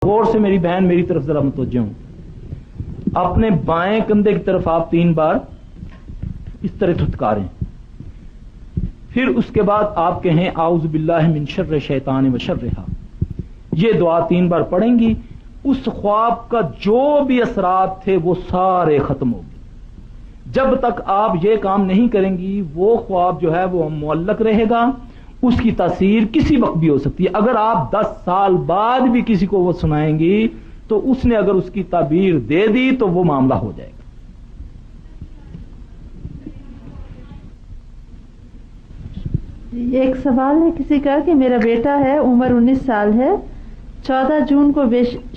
غور سے میری بہن میری طرف ذرا متوجہ ہوں. اپنے بائیں کندھے کی طرف آپ 3 بار اس طرح تھتکاریں. پھر اس کے بعد آپ کہیں اعوذ باللہ من شر شیطان و شرہا. یہ دعا 3 بار پڑھیں گی. اس خواب کا جو بھی اثرات تھے وہ سارے ختم ہو گئے. جب تک آپ یہ کام نہیں کریں گی وہ خواب جو ہے وہ معلق رہے گا. اس کی تاثیر کسی وقت بھی ہو سکتی ہے. اگر آپ 10 سال بعد بھی کسی کو وہ سنائیں گی تو اس نے اگر اس کی تعبیر دے دی تو وہ معاملہ ہو جائے گا. ایک سوال ہے کسی کا کہ میرا بیٹا ہے، عمر 19 سال ہے، 14 جون کو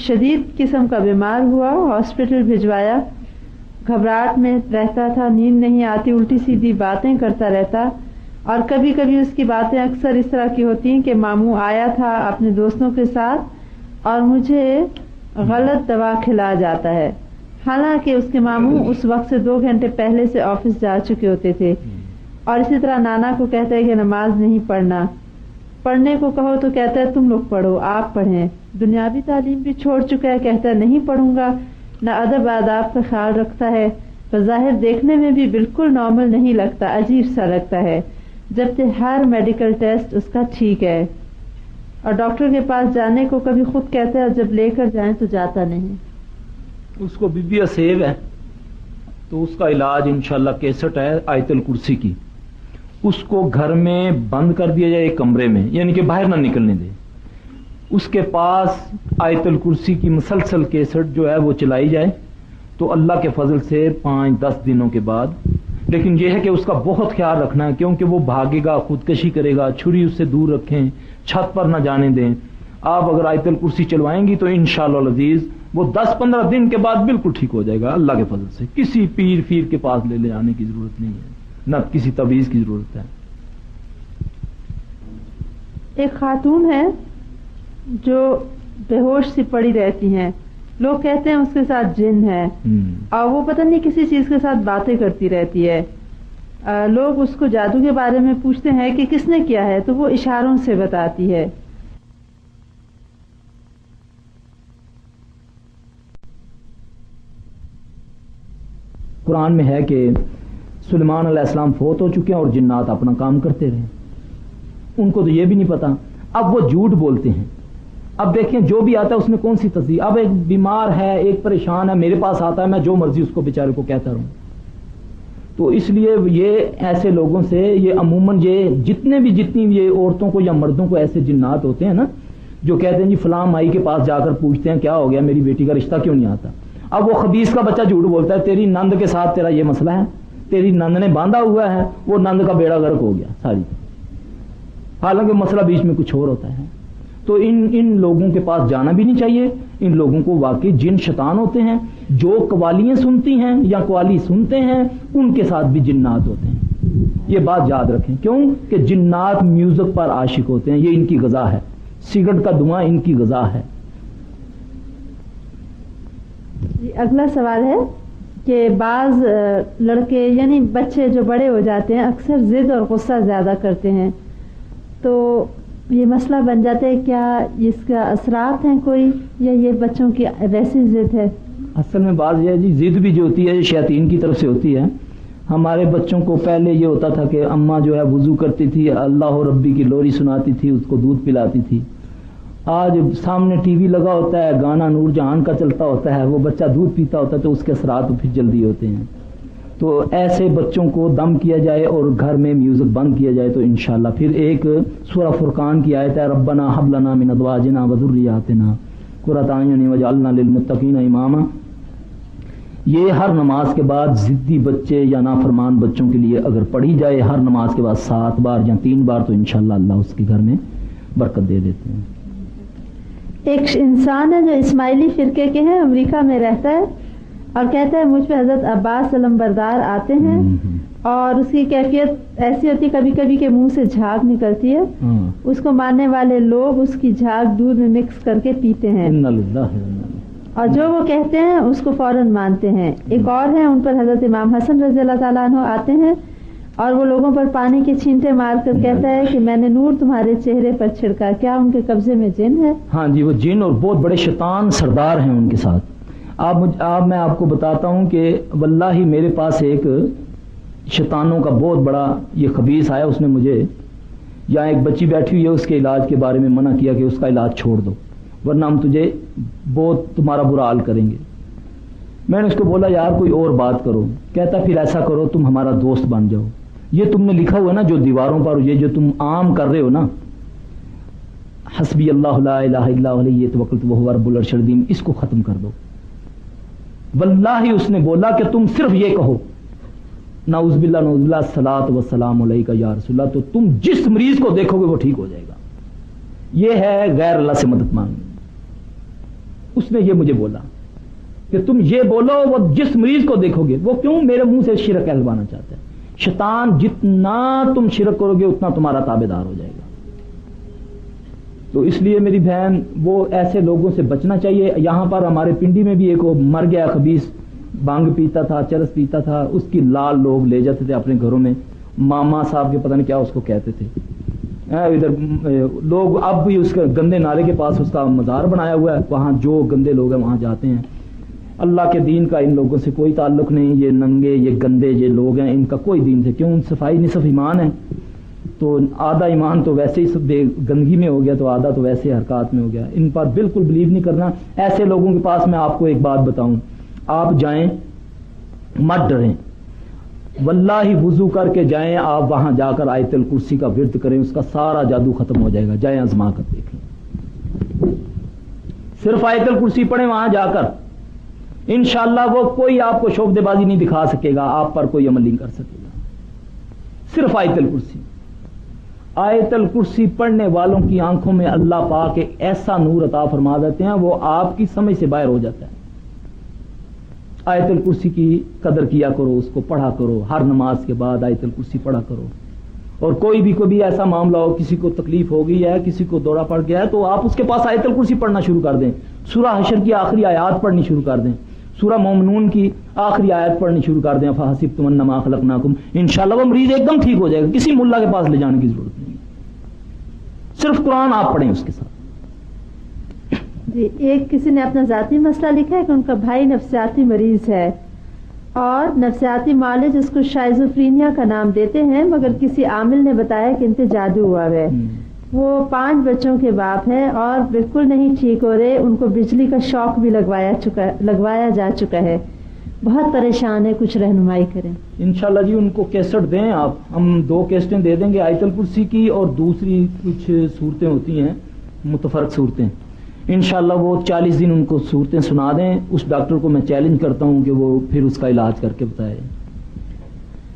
شدید قسم کا بیمار ہوا، ہاسپٹل بھجوایا. گھبراہٹ میں رہتا تھا، نیند نہیں آتی، الٹی سیدھی باتیں کرتا رہتا، اور کبھی کبھی اس کی باتیں اکثر اس طرح کی ہوتی ہیں کہ ماموں آیا تھا اپنے دوستوں کے ساتھ اور مجھے غلط دوا کھلا جاتا ہے، حالانکہ اس کے ماموں اس وقت سے 2 گھنٹے پہلے سے آفس جا چکے ہوتے تھے. اور اسی طرح نانا کو کہتا ہے کہ نماز نہیں پڑھنا، پڑھنے کو کہو تو کہتا ہے تم لوگ پڑھو، آپ پڑھیں. دنیاوی تعلیم بھی چھوڑ چکا ہے، کہتا ہے نہیں پڑھوں گا. نہ ادب آداب کا خیال رکھتا ہے. بظاہر دیکھنے میں بھی بالکل نارمل نہیں لگتا، عجیب سا لگتا ہے، جبکہ ہر میڈیکل ٹیسٹ اس کا ٹھیک ہے. اور ڈاکٹر کے پاس جانے کو کبھی خود کہتا ہے اور جب لے کر جائیں تو جاتا نہیں. اس کو بی سیو ہے تو اس کا علاج انشاءاللہ 61 ہے آیت الکرسی کی. اس کو گھر میں بند کر دیا جائے ایک کمرے میں، یعنی کہ باہر نہ نکلنے دے. اس کے پاس آیت الکرسی کی مسلسل 61 جو ہے وہ چلائی جائے تو اللہ کے فضل سے 5-10 دنوں کے بعد. لیکن یہ ہے کہ اس کا بہت خیال رکھنا ہے کیونکہ وہ بھاگے گا، خودکشی کرے گا. چھری اس سے دور رکھیں، چھت پر نہ جانے دیں. آپ اگر آیت الکرسی چلوائیں گی تو انشاءاللہ العزیز وہ 10-15 دن کے بعد بالکل ٹھیک ہو جائے گا اللہ کے فضل سے. کسی پیر کے پاس لے جانے کی ضرورت نہیں ہے، نہ کسی تعویذ کی ضرورت ہے. ایک خاتون ہے جو بے ہوش سی پڑی رہتی ہیں، لوگ کہتے ہیں اس کے ساتھ جن ہے اور وہ پتہ نہیں کسی چیز کے ساتھ باتیں کرتی رہتی ہے. لوگ اس کو جادو کے بارے میں پوچھتے ہیں کہ کس نے کیا ہے تو وہ اشاروں سے بتاتی ہے. قرآن میں ہے کہ سلیمان علیہ السلام فوت ہو چکے ہیں اور جنات اپنا کام کرتے رہے. ان کو تو یہ بھی نہیں پتا. اب وہ جھوٹ بولتے ہیں. اب دیکھیں جو بھی آتا ہے اس میں کون سی تصدیق. اب ایک بیمار ہے، ایک پریشان ہے، میرے پاس آتا ہے، میں جو مرضی اس کو بیچارے کو کہتا رہوں. تو اس لیے یہ ایسے لوگوں سے یہ عموماً یہ جتنی یہ عورتوں کو یا مردوں کو ایسے جنات ہوتے ہیں نا جو کہتے ہیں جی فلاں مائی کے پاس جا کر پوچھتے ہیں کیا ہو گیا میری بیٹی کا رشتہ کیوں نہیں آتا. اب وہ خبیث کا بچہ جھوٹ بولتا ہے تیری نند کے ساتھ تیرا یہ مسئلہ ہے، تیری نند نے باندھا ہوا ہے، وہ نند کا بیڑا غرق ہو گیا ساری. حالانکہ مسئلہ بیچ میں کچھ اور ہوتا ہے. تو ان لوگوں کے پاس جانا بھی نہیں چاہیے. ان لوگوں کو واقعی جن شیطان ہوتے ہیں. جو قوالیاں سنتی ہیں یا قوالی سنتے ہیں ان کے ساتھ بھی جنات ہوتے ہیں. یہ بات یاد رکھیں کیوں کہ جنات میوزک پر عاشق ہوتے ہیں. یہ ان کی غذا ہے. سگریٹ کا دھواں ان کی غذا ہے. اگلا سوال ہے کہ بعض لڑکے یعنی بچے جو بڑے ہو جاتے ہیں اکثر ضد اور غصہ زیادہ کرتے ہیں، تو یہ مسئلہ بن جاتا ہے کیا اس کا اثرات ہیں کوئی یا یہ بچوں کی ویسی ضد ہے؟ اصل میں بات یہ ہے جی ضد بھی جو ہوتی ہے یہ شیاطین کی طرف سے ہوتی ہے. ہمارے بچوں کو پہلے یہ ہوتا تھا کہ اماں جو ہے وضو کرتی تھی، اللہ ربی کی لوری سناتی تھی، اس کو دودھ پلاتی تھی. آج سامنے ٹی وی لگا ہوتا ہے، گانا نور جہان کا چلتا ہوتا ہے، وہ بچہ دودھ پیتا ہوتا ہے تو اس کے اثرات پھر جلدی ہوتے ہیں. تو ایسے بچوں کو دم کیا جائے اور گھر میں میوزک بند کیا جائے تو انشاءاللہ پھر ایک سورہ فرقان کی آیت ہے ربنا حب لنا من ازواجنا وذریاتنا قرۃ اعین واجعلنا للمتقین اماما. یہ ہر نماز کے بعد ضدی بچے یا نافرمان بچوں کے لیے اگر پڑھی جائے ہر نماز کے بعد 7 بار یا 3 بار تو انشاءاللہ اللہ اس کے گھر میں برکت دے دیتے ہیں. ایک انسان ہے جو اسماعیلی فرقے کے ہیں، امریکہ میں رہتا ہے اور کہتا ہے مجھ پہ حضرت عباس علمبردار آتے ہیں اور اس کی کیفیت ایسی ہوتی کبھی کبھی کہ منہ سے جھاگ نکلتی ہے. اس کو ماننے والے لوگ اس کی جھاگ دودھ میں مکس کر کے پیتے ہیں اور جو وہ کہتے ہیں اس کو فوراً مانتے ہیں. ایک اور ہیں ان پر حضرت امام حسن رضی اللہ تعالیٰ عنہ آتے ہیں اور وہ لوگوں پر پانی کے چھینٹے مار کر کہتا ہے کہ میں نے نور تمہارے چہرے پر چھڑکا. کیا ان کے قبضے میں جن ہے؟ ہاں جی، وہ جن اور بہت بڑے شیطان سردار ہیں ان کے ساتھ. میں آپ کو بتاتا ہوں کہ واللہ میرے پاس ایک شیطانوں کا بہت بڑا یہ خبیث آیا. اس نے مجھے یہاں ایک بچی بیٹھی ہوئی ہے، اس کے علاج کے بارے میں منع کیا کہ اس کا علاج چھوڑ دو ورنہ ہم تجھے بہت تمہارا برا حال کریں گے. میں نے اس کو بولا یار کوئی اور بات کرو. کہتا پھر ایسا کرو تم ہمارا دوست بن جاؤ. یہ تم نے لکھا ہوا نا جو دیواروں پر، یہ جو تم عام کر رہے ہو نا، حسبی اللہ لا الہ الا هو علیہ توکلت وہو رب العرش العظیم، اس کو ختم کر دو. واللہ اس نے بولا کہ تم صرف یہ کہو نعوذ باللہ نعوذ باللہ الصلاۃ والسلام علیکہ یا رسول اللہ، تو تم جس مریض کو دیکھو گے وہ ٹھیک ہو جائے گا. یہ ہے غیر اللہ سے مدد مانگنا. اس نے یہ مجھے بولا کہ تم یہ بولو وہ جس مریض کو دیکھو گے وہ کیوں میرے منہ سے شرک کہلوانا چاہتا ہے. شیطان جتنا تم شرک کرو گے اتنا تمہارا تابع دار ہو جائے گا. تو اس لیے میری بہن وہ ایسے لوگوں سے بچنا چاہیے. یہاں پر ہمارے پنڈی میں بھی ایک وہ مر گیا خبیث، بانگ پیتا تھا، چرس پیتا تھا، اس کی لال لوگ لے جاتے تھے اپنے گھروں میں. ماما صاحب کے پتہ نہیں کیا اس کو کہتے تھے. ادھر لوگ اب بھی اس کے گندے نالے کے پاس اس کا مزار بنایا ہوا ہے، وہاں جو گندے لوگ ہیں وہاں جاتے ہیں. اللہ کے دین کا ان لوگوں سے کوئی تعلق نہیں. یہ ننگے یہ گندے یہ لوگ ہیں، ان کا کوئی دین سے کیوں. صفائی نصف ایمان ہے، تو آدھا ایمان تو ویسے ہی گندگی میں ہو گیا، تو آدھا تو ویسے حرکات میں ہو گیا. ان پر بالکل بلیو نہیں کرنا. ایسے لوگوں کے پاس میں آپ کو ایک بات بتاؤں، آپ جائیں مت ڈریں. واللہ وضو کر کے جائیں آپ، وہاں جا کر آیت الکرسی کا ورد کریں، اس کا سارا جادو ختم ہو جائے گا. جائیں آزما کر دیکھیں، صرف آیت الکرسی پڑھیں وہاں جا کر، انشاءاللہ وہ کوئی آپ کو شعبدے بازی نہیں دکھا سکے گا، آپ پر کوئی عمل نہیں کر سکے گا. صرف آیت الکرسی. آیت الکرسی پڑھنے والوں کی آنکھوں میں اللہ پاک ایک ایسا نور عطا فرما دیتے ہیں وہ آپ کی سمجھ سے باہر ہو جاتا ہے. آیت الکرسی کی قدر کیا کرو، اس کو پڑھا کرو، ہر نماز کے بعد آیت الکرسی پڑھا کرو. اور کوئی بھی ایسا معاملہ ہو، کسی کو تکلیف ہو گئی ہے، کسی کو دورہ پڑ گیا ہے، تو آپ اس کے پاس آیت الکرسی پڑھنا شروع کر دیں. سورہ حشر کی آخری آیات پڑھنی شروع کر دیں، سورہ مومنون کی آخری آیت پڑھنی شروع کر دیں. فحسبتم انما خلقناکم، انشاءاللہ وہ مریض ایک دم ٹھیک ہو جائے گا. کسی ملا کے پاس لے جانے کی ضرورت نہیں، صرف قرآن آپ پڑھیں اس کے ساتھ. جی ایک کسی نے اپنا ذاتی مسئلہ لکھا ہے کہ ان کا بھائی نفسیاتی مریض ہے اور نفسیاتی معالج اس کو شائزوفرینیا کا نام دیتے ہیں، مگر کسی عامل نے بتایا کہ ان پہ جادو ہوا ہے. وہ 5 بچوں کے باپ ہیں اور بالکل نہیں ٹھیک ہو رہے. ان کو بجلی کا شاک بھی لگوایا جا چکا ہے. بہت پریشان ہے، کچھ رہنمائی کریں. انشاءاللہ جی ان کو کیسٹ دیں آپ، ہم 2 کیسٹیں دے دیں گے آیت الکرسی کی اور دوسری کچھ صورتیں ہوتی ہیں متفرق صورتیں. انشاءاللہ وہ 40 دن ان کو صورتیں سنا دیں. اس ڈاکٹر کو میں چیلنج کرتا ہوں کہ وہ پھر اس کا علاج کر کے بتائے.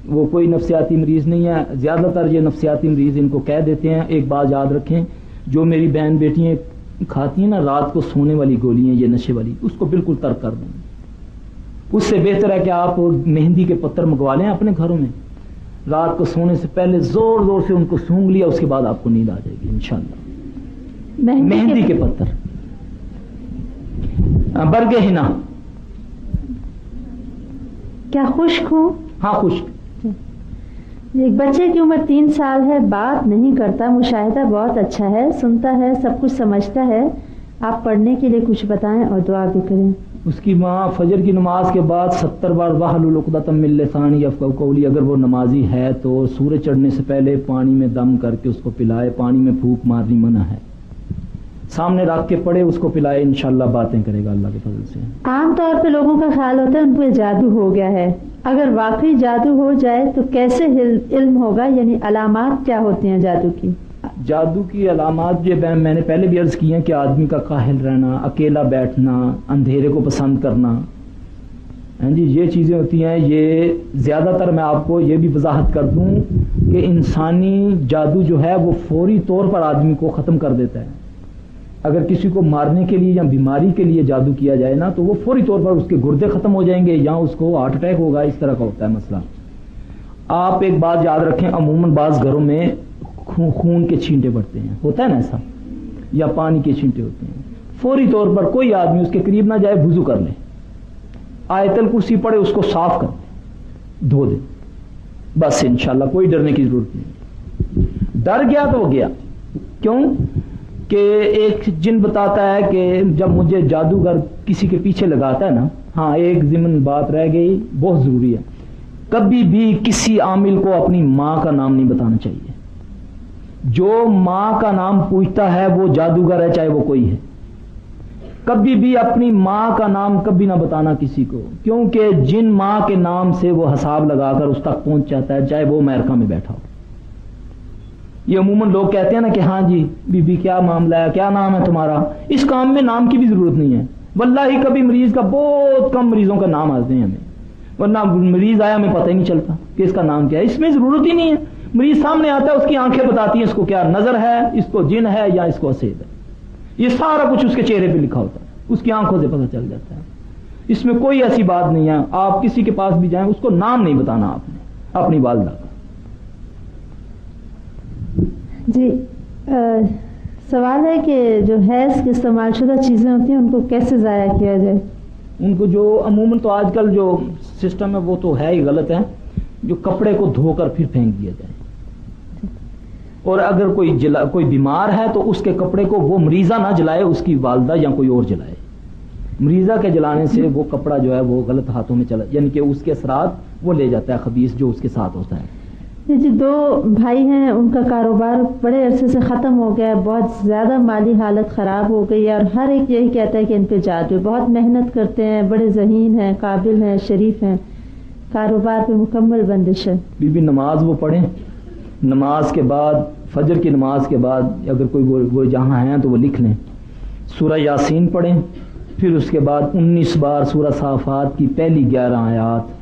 وہ کوئی نفسیاتی مریض نہیں ہے. زیادہ تر یہ نفسیاتی مریض ان کو کہہ دیتے ہیں. ایک بات یاد رکھیں، جو میری بہن بیٹیاں کھاتی ہیں نا رات کو سونے والی گولیاں یہ نشے والی، اس کو بالکل ترک کر دیں. اس سے بہتر ہے کہ آپ مہندی کے پتر منگوا لیں اپنے گھروں میں، رات کو سونے سے پہلے زور زور سے ان کو سونگ لیا، اس کے بعد آپ کو نیند آ جائے گی انشاءاللہ. مہندی کے پتر، برگے ہنا. کیا خشک ہوں؟ ہاں خشک. ایک بچے کی عمر 3 سال ہے، بات نہیں کرتا، مشاہدہ بہت اچھا ہے، سنتا ہے، سب کچھ سمجھتا ہے. آپ پڑھنے کے لیے کچھ بتائیں اور دعا بھی کریں. اس کی ماں فجر کی نماز کے بعد 70 بار واحلل عقدۃ من لسانی یفقهوا قولی، اگر وہ نمازی ہے تو سورج چڑھنے سے پہلے پانی میں دم کر کے اس کو پلائے. پانی میں پھونک مارنی منع ہے، سامنے رکھ کے پڑے اس کو پلائے، انشاءاللہ باتیں کرے گا اللہ کے فضل سے. عام طور پہ لوگوں کا خیال ہوتا ہے ان پہ جادو ہو گیا ہے. اگر واقعی جادو ہو جائے تو کیسے علم ہوگا، یعنی علامات کیا ہوتی ہیں جادو کی؟ جادو کی علامات جو میں نے پہلے بھی عرض کی ہیں کہ آدمی کا کاہل رہنا، اکیلا بیٹھنا، اندھیرے کو پسند کرنا، ہاں جی یہ چیزیں ہوتی ہیں. یہ زیادہ تر میں آپ کو یہ بھی وضاحت کر دوں کہ انسانی جادو جو ہے وہ فوری طور پر آدمی کو ختم کر دیتا ہے. اگر کسی کو مارنے کے لیے یا بیماری کے لیے جادو کیا جائے نا تو وہ فوری طور پر اس کے گردے ختم ہو جائیں گے یا اس کو ہارٹ اٹیک ہوگا. اس طرح کا ہوتا ہے مسئلہ. آپ ایک بات یاد رکھیں، عموماً بعض گھروں میں خون کے چھینٹے پڑتے ہیں، ہوتا ہے نا ایسا، یا پانی کے چھینٹے ہوتے ہیں. فوری طور پر کوئی آدمی اس کے قریب نہ جائے، وضو کر لے، آیت الکرسی پڑھے، اس کو صاف کر دے، دھو دے. بس انشاءاللہ کوئی ڈرنے کی ضرورت نہیں. ڈر گیا تو وہ گیا. کیوں کہ ایک جن بتاتا ہے کہ جب مجھے جادوگر کسی کے پیچھے لگاتا ہے نا, ہاں ایک ضمن بات رہ گئی بہت ضروری ہے, کبھی بھی کسی عامل کو اپنی ماں کا نام نہیں بتانا چاہیے. جو ماں کا نام پوچھتا ہے وہ جادوگر ہے, چاہے وہ کوئی ہے. کبھی بھی اپنی ماں کا نام کبھی نہ بتانا کسی کو, کیونکہ جن ماں کے نام سے وہ حساب لگا کر اس تک پہنچ جاتا ہے, چاہے وہ امریکہ میں بیٹھا ہو. یہ عموماً لوگ کہتے ہیں نا کہ ہاں جی بی بی کیا معاملہ ہے, کیا نام ہے تمہارا. اس کام میں نام کی بھی ضرورت نہیں ہے. واللہ کبھی مریض کا, بہت کم مریضوں کا نام آتے ہیں ہمیں, ورنہ مریض آیا ہمیں پتہ ہی نہیں چلتا کہ اس کا نام کیا ہے. اس میں ضرورت ہی نہیں ہے. مریض سامنے آتا ہے, اس کی آنکھیں بتاتی ہیں اس کو کیا نظر ہے, اس کو جن ہے یا اس کو حسید ہے. یہ سارا کچھ اس کے چہرے پہ لکھا ہوتا ہے, اس کی آنکھوں سے پتہ چل جاتا ہے. اس میں کوئی ایسی بات نہیں ہے. آپ کسی کے پاس بھی جائیں, اس کو نام نہیں بتانا آپ نے اپنی والدہ کا. جی سوال ہے کہ جو حیض کے استعمال شدہ چیزیں ہوتی ہیں ان کو کیسے ضائع کیا جائے. ان کو جو عموماً تو آج کل جو سسٹم ہے وہ تو ہے ہی غلط ہے, جو کپڑے کو دھو کر پھر پھینک دیا جائے. اور اگر کوئی بیمار ہے تو اس کے کپڑے کو وہ مریضہ نہ جلائے, اس کی والدہ یا کوئی اور جلائے. مریضہ کے جلانے سے وہ کپڑا جو ہے وہ غلط ہاتھوں میں چلا, یعنی کہ اس کے اثرات وہ لے جاتا ہے خبیث جو اس کے ساتھ ہوتا ہے. جی دو بھائی ہیں, ان کا کاروبار بڑے عرصے سے ختم ہو گیا ہے, بہت زیادہ مالی حالت خراب ہو گئی ہے, اور ہر ایک یہی کہتا ہے کہ ان پہ جادو. بہت محنت کرتے ہیں, بڑے ذہین ہیں, قابل ہیں, شریف ہیں, کاروبار پہ مکمل بندش ہے. بی بی نماز وہ پڑھیں, نماز کے بعد فجر کی نماز کے بعد اگر کوئی وہ جہاں ہیں تو وہ لکھ لیں, سورہ یاسین پڑھیں, پھر اس کے بعد 19 بار سورہ صافات کی پہلی 11 آیات,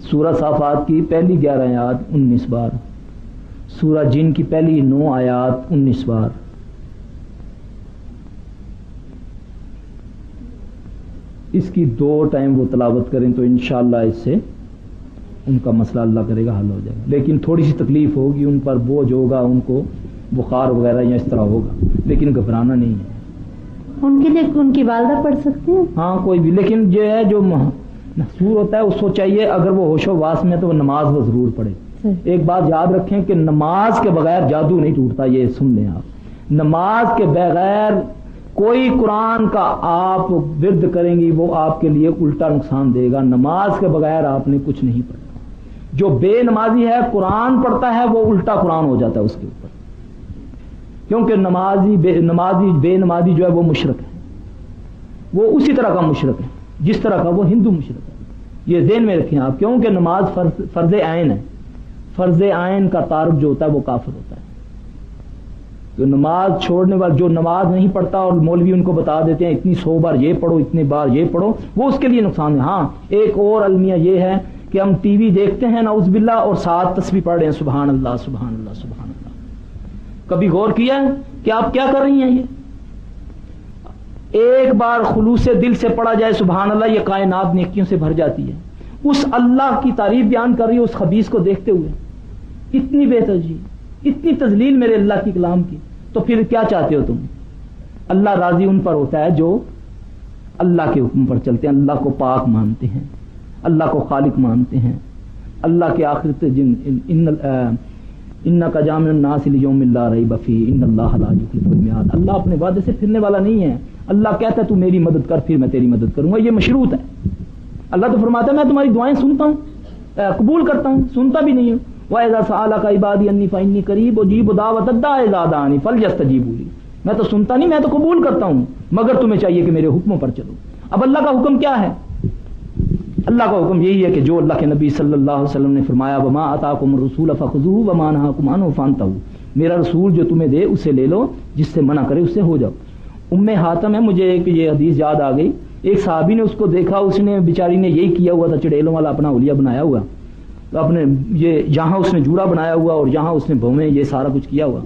سورہ صافات کی پہلی 11 آیات 19 بار, سورہ جن کی پہلی 9 آیات 19 بار. اس کی 2 ٹائم وہ تلاوت کریں تو انشاءاللہ اس سے ان کا مسئلہ اللہ کرے گا حل ہو جائے گا. لیکن تھوڑی سی تکلیف ہوگی, ان پر بوجھ ہوگا, ان کو بخار وغیرہ یا اس طرح ہوگا, لیکن گھبرانا نہیں ہے. ان کے لیے ان کی والدہ پڑھ سکتی ہیں؟ ہاں کوئی بھی, لیکن جو ہے جو محصور ہوتا ہے اس کو چاہیے اگر وہ ہوش و واس میں تو وہ نماز وہ ضرور پڑھے. ایک بات یاد رکھیں کہ نماز کے بغیر جادو نہیں ٹوٹتا, یہ سن لیں آپ. نماز کے بغیر کوئی قرآن کا آپ ورد کریں گی وہ آپ کے لیے الٹا نقصان دے گا. نماز کے بغیر آپ نے کچھ نہیں پڑھا. جو بے نمازی ہے قرآن پڑھتا ہے وہ الٹا قرآن ہو جاتا ہے اس کے اوپر, کیونکہ بے نمازی جو ہے وہ مشرک ہے, وہ اسی طرح کا مشرک ہے جس طرح کا وہ ہندو مشرک ہے. یہ ذہن میں رکھیں آپ, کیونکہ نماز فرض عین ہے. فرض عین کا تعارف جو ہوتا ہے وہ کافر ہوتا ہے. تو نماز چھوڑنے والا جو نماز نہیں پڑھتا اور مولوی ان کو بتا دیتے ہیں اتنی 100 بار یہ پڑھو, اتنے بار یہ پڑھو, وہ اس کے لیے نقصان ہے. ہاں ایک اور المیہ یہ ہے کہ ہم ٹی وی دیکھتے ہیں نعوذ باللہ اور ساتھ تسبیح پڑھ رہے ہیں سبحان اللہ سبحان اللہ سبحان اللہ. کبھی غور کیا ہے کہ آپ کیا کر رہی ہیں؟ یہ ایک بار خلوص دل سے پڑھا جائے سبحان اللہ, یہ کائنات نیکیوں سے بھر جاتی ہے. اس اللہ کی تعریف بیان کر رہی ہے اس خبیث کو دیکھتے ہوئے, اتنی بے ترجیح, اتنی تذلیل میرے اللہ کی کلام کی. تو پھر کیا چاہتے ہو تم؟ اللہ راضی ان پر ہوتا ہے جو اللہ کے حکم پر چلتے ہیں, اللہ کو پاک مانتے ہیں, اللہ کو خالق مانتے ہیں, اللہ کے آخرت انک جامع الناس لیوم لا ریب فیہ ان اللہ لا یخلف المیعاد. اللہ اپنے وعدے سے پھرنے والا نہیں ہے. اللہ کہتا ہے تو میری مدد کر پھر میں تیری مدد کروں گا. یہ مشروط ہے. اللہ تو فرماتا ہے میں تمہاری دعائیں سنتا ہوں, قبول کرتا ہوں, سنتا بھی نہیں ہوں. وَإِذَا سَأَلَكَ عِبَادِي عَنِّي فَإِنِّي قَرِيبٌ أُجِيبُ دَعْوَةَ الدَّاعِ إِذَا دَعَانِ فَلْيَسْتَجِيبُوا لِي. میں تو سنتا نہیں, میں تو قبول کرتا ہوں, مگر تمہیں چاہیے کہ میرے حکموں پر چلو. اب اللہ کا حکم کیا ہے؟ اللہ کا حکم یہی ہے کہ جو اللہ کے نبی صلی اللہ علیہ وسلم نے فرمایا وَمَا آتَاكُمُ الرَّسُولُ فَخُذُوهُ وَمَا نَهَاكُمْ عَنْهُ فَانْتَهُوا, میرا رسول جو تمہیں دے اسے لے لو, جس سے منع کرے اس سے ہو جاؤ. حاتم ہے, مجھے ایک یہ حدیث یاد آ گئی. ایک صحابی نے اس کو دیکھا, اس نے بیچاری نے یہی کیا ہوا تھا, چڑیلوں والا اپنا اولیا بنایا ہوا, اپنے یہ یہاں اس نے جوڑا بنایا ہوا اور یہاں اس نے بھویں یہ سارا کچھ کیا ہوا.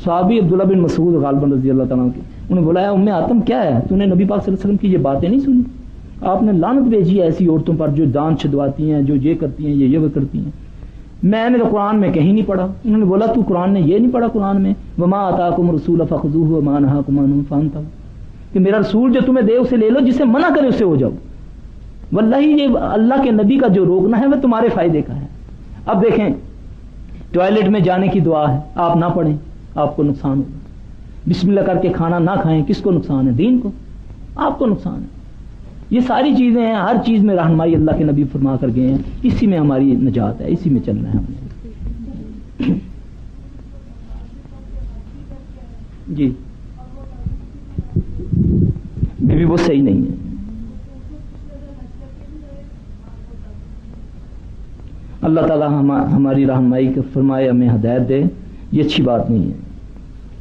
صحابی عبداللہ بن مسعود غالباً رضی اللہ تعالیٰ کی, انہیں بلایا حاتم کیا ہے, تو نے نبی پاک صلی اللہ علیہ وسلم کی یہ باتیں نہیں سنی؟ آپ نے لعنت بھیجی ہے ایسی عورتوں پر جو دان چھدواتی ہیں, جو یہ کرتی ہیں, یہ کرتی ہیں. میں نے تو قرآن میں کہیں نہیں پڑھا. انہوں نے بولا تو قرآن نے یہ نہیں پڑھا قرآن میں وما آتاکم الرسول فخذوه وما نهاکم عنہ فانتهوا, کہ میرا رسول جو تمہیں دے اسے لے لو, جسے منع کرے اس سے ہو جاؤ. واللہ یہ اللہ کے نبی کا جو روکنا ہے وہ تمہارے فائدے کا ہے. اب دیکھیں ٹوائلٹ میں جانے کی دعا ہے, آپ نہ پڑھیں آپ کو نقصان ہوگا. بسم اللہ کر کے کھانا نہ کھائیں, کس کو نقصان ہے؟ دین کو, آپ کو نقصان ہے. یہ ساری چیزیں ہیں, ہر چیز میں رہنمائی اللہ کے نبی فرما کر گئے ہیں, اسی میں ہماری نجات ہے, اسی میں چلنا ہے ہمیں. جی بیوی وہ صحیح نہیں ہے. اللہ تعالیٰ ہماری رہنمائی فرمائے, ہمیں ہدایت دے, یہ اچھی بات نہیں ہے.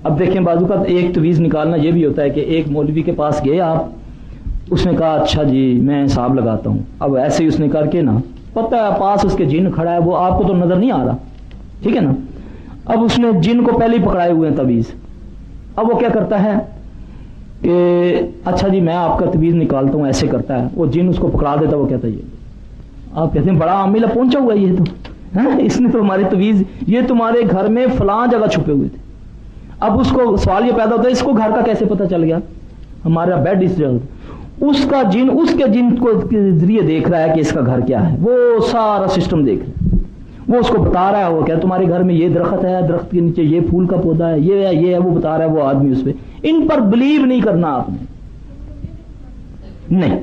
اب دیکھیں بازو کا ایک تویز نکالنا یہ بھی ہوتا ہے کہ ایک مولوی کے پاس گئے آپ, اس نے کہا اچھا جی میں حساب لگاتا ہوں. اب ایسے ہی اس نے کر کے نا, پتہ ہے پاس اس کے جن کھڑا ہے, وہ آپ کو تو نظر نہیں آ رہا, ٹھیک ہے نا. اب اس نے جن کو پہلے ہی پکڑائے ہوئے ہیں تویز. اب وہ کیا کرتا ہے کہ اچھا جی میں آپ کا تویز نکالتا ہوں, ایسے کرتا ہے, وہ جن اس کو پکڑا دیتا, وہ کہتا ہے یہ. آپ کہتے ہیں بڑا عاملہ پہنچا ہوا یہ تو, اس نے تو ہماری تویز, یہ تمہارے گھر میں فلاں جگہ چھپے ہوئے تھے. اب اس کو سوال یہ پیدا ہوتا ہے اس کو گھر کا کیسے پتہ چل گیا, ہمارا بیڈ اس جگہ, اس کا جن اس کے جن کو ذریعے دیکھ رہا ہے کہ اس کا گھر کیا ہے, وہ سارا سسٹم دیکھ رہا ہے, وہ اس کو بتا رہا ہے, وہ کیا تمہارے گھر میں یہ درخت ہے, درخت کے نیچے یہ پھول کا پودا ہے, یہ ہے, وہ بتا رہا ہے وہ آدمی اس پہ. ان پر بلیو نہیں کرنا آپ نے, نہیں,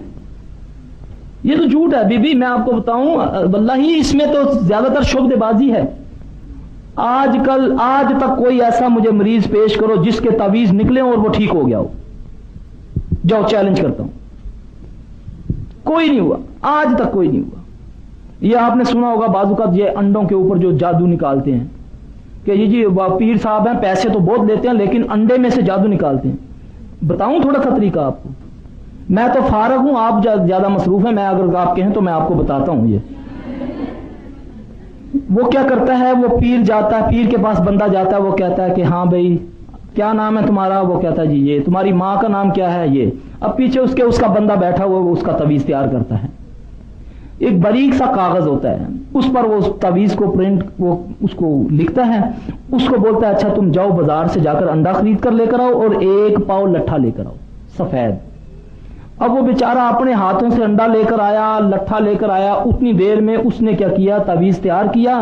یہ تو جھوٹ ہے. بی بی میں آپ کو بتاؤں واللہ اس میں تو زیادہ تر شبہ بازی ہے. آج تک کوئی ایسا مجھے مریض پیش کرو جس کے تعویذ نکلے اور وہ ٹھیک ہو گیا ہو, جاؤ چیلنج کرتا ہوں, کوئی نہیں ہوا, آج تک کوئی نہیں ہوا. یہ آپ نے سنا ہوگا بعض اوقات یہ انڈوں کے اوپر جو جادو نکالتے ہیں کہ یہ جی پیر صاحب ہیں, پیسے تو بہت لیتے ہیں لیکن انڈے میں سے جادو نکالتے ہیں. بتاؤں تھوڑا سا طریقہ آپ کو, میں تو فارغ ہوں, آپ زیادہ مصروف ہیں, میں اگر آپ کہیں تو میں آپ کو بتاتا ہوں. یہ وہ کیا کرتا ہے, وہ پیر جاتا ہے, پیر کے پاس بندہ جاتا ہے, وہ کہتا ہے کہ ہاں بھائی کیا نام ہے تمہارا, وہ کہتا ہے جی یہ. تمہاری ماں کا نام کیا ہے, یہ. اب پیچھے اس کا بندہ بیٹھا ہوا, وہ اس کا تعویذ تیار کرتا ہے. ایک باریک سا کاغذ ہوتا ہے, اس پر وہ تعویذ کو پرنٹ وہ اس کو لکھتا ہے, اس کو بولتا ہے اچھا تم جاؤ بازار سے جا کر انڈا خرید کر لے کر آؤ اور 1 پاؤ لٹھا لے کر آؤ سفید. اب وہ بیچارہ اپنے ہاتھوں سے انڈا لے کر آیا, لٹھا لے کر آیا, اتنی دیر میں اس نے کیا کیا, تعویذ تیار کیا.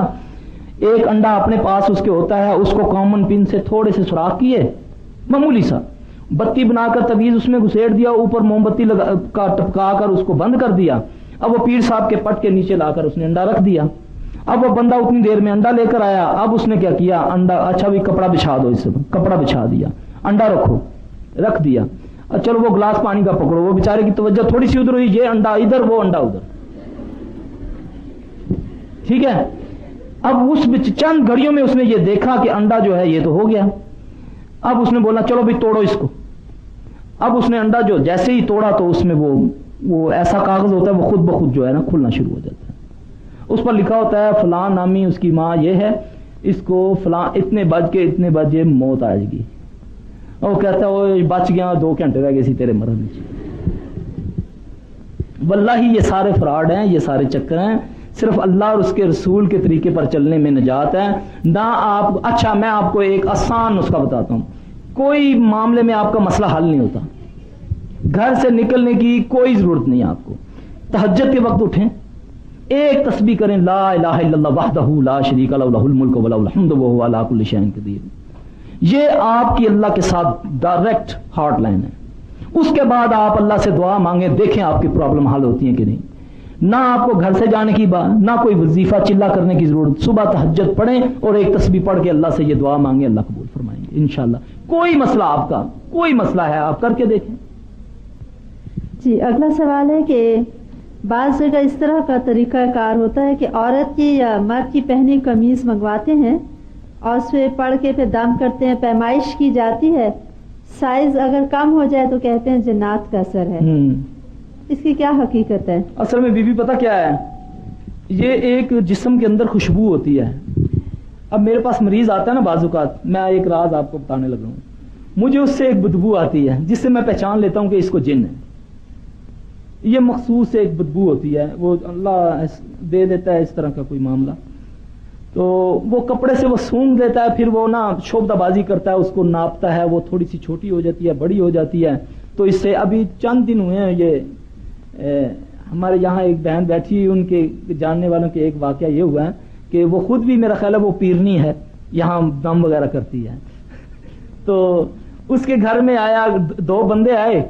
ایک انڈا اپنے پاس اس کے ہوتا ہے, اس کو کامن پن سے تھوڑے سے سوراخ کیے, معمولی سا بتی بنا کر تعویذ اس میں گھسیٹ دیا, اوپر موم بتی ٹپکا کر اس کو بند کر دیا. اب وہ پیر صاحب کے پٹ کے نیچے لا کر اس نے انڈا رکھ دیا. اب وہ بندہ اتنی دیر میں انڈا لے کر آیا. اب اس نے کیا کیا, انڈا اچھا بھی کپڑا بچھا دو, اس سے کپڑا بچھا دیا, انڈا رکھو, رکھ دیا. چلو وہ گلاس پانی کا پکڑو, وہ بیچارے کی توجہ تھوڑی سی ادھر ہوئی, یہ انڈا ادھر, وہ انڈا ادھر, ٹھیک ہے. اب اس چند گھڑیوں میں اس نے یہ دیکھا کہ انڈا جو ہے یہ تو ہو گیا. اب اس نے بولا چلو بھائی توڑو اس کو. اب اس نے انڈا جو جیسے ہی توڑا تو اس میں وہ ایسا کاغذ ہوتا ہے, وہ خود بخود جو ہے نا کھلنا شروع ہو جاتا ہے. اس پر لکھا ہوتا ہے فلاں نامی اس کی ماں یہ ہے, اس کو فلاں اتنے بجے موت آئے گی. وہ کہتا ہے وہ بچ گیا, 2 گھنٹے رہ گئے سی تیرے مرن. واللہ یہ سارے فراڈ ہیں, یہ سارے چکر ہیں. صرف اللہ اور اس کے رسول کے طریقے پر چلنے میں نجات ہے. نہ آپ, اچھا میں آپ کو ایک آسان نسخہ بتاتا ہوں. کوئی معاملے میں آپ کا مسئلہ حل نہیں ہوتا, گھر سے نکلنے کی کوئی ضرورت نہیں آپ کو. تہجد کے وقت اٹھیں, ایک تسبیح کریں, لا الہ الا اللہ وحدہ لا شریک لہ لہ الملک و لہ الحمد وہو علی کل شیء قدیر. یہ آپ کی اللہ کے ساتھ ڈائریکٹ ہارٹ لائن ہے. اس کے بعد آپ اللہ سے دعا مانگیں, دیکھیں آپ کی پرابلم حل ہوتی ہیں کہ نہیں. نہ آپ کو گھر سے جانے کی بات, نہ کوئی وظیفہ چلا کرنے کی ضرورت. صبح تہجد پڑھیں اور ایک تسبیح پڑھ کے اللہ سے یہ دعا مانگیں, اللہ قبول فرمائیں گے انشاءاللہ. کوئی مسئلہ آپ کا, کوئی مسئلہ ہے آپ کر کے دیکھیں. جی اگلا سوال ہے کہ بعض جگہ اس طرح کا طریقہ کار ہوتا ہے کہ عورت کی یا مرد کی پہنی قمیض منگواتے ہیں اور اس پہ پڑھ کے پھر دم کرتے ہیں, پیمائش کی جاتی ہے, سائز اگر کم ہو جائے تو کہتے ہیں جنات کا اثر ہے. اس کی کیا حقیقت ہے؟ اصل میں بی بی پتہ کیا ہے, یہ ایک جسم کے اندر خوشبو ہوتی ہے. اب میرے پاس مریض آتا ہے نا بعض اوقات, میں ایک راز آپ کو بتانے لگا ہوں, مجھے اس سے ایک بدبو آتی ہے جس سے میں پہچان لیتا ہوں کہ اس کو جن ہے. یہ مخصوص ایک بدبو ہوتی ہے, وہ اللہ دے دیتا ہے اس طرح کا کوئی معاملہ, تو وہ کپڑے سے وہ سونگ دیتا ہے, پھر وہ نا شوبدہ بازی کرتا ہے, اس کو ناپتا ہے, وہ تھوڑی سی چھوٹی ہو جاتی ہے, بڑی ہو جاتی ہے. تو اس سے ابھی چند دن ہوئے ہیں یہ ہمارے یہاں ایک بہن بیٹھی، ان کے جاننے والوں کے ایک واقعہ یہ ہوا ہے کہ وہ خود بھی میرا خیال ہے وہ پیرنی ہے، یہاں دم وغیرہ کرتی ہے. تو اس کے گھر میں آیا، 2 بندے آئے،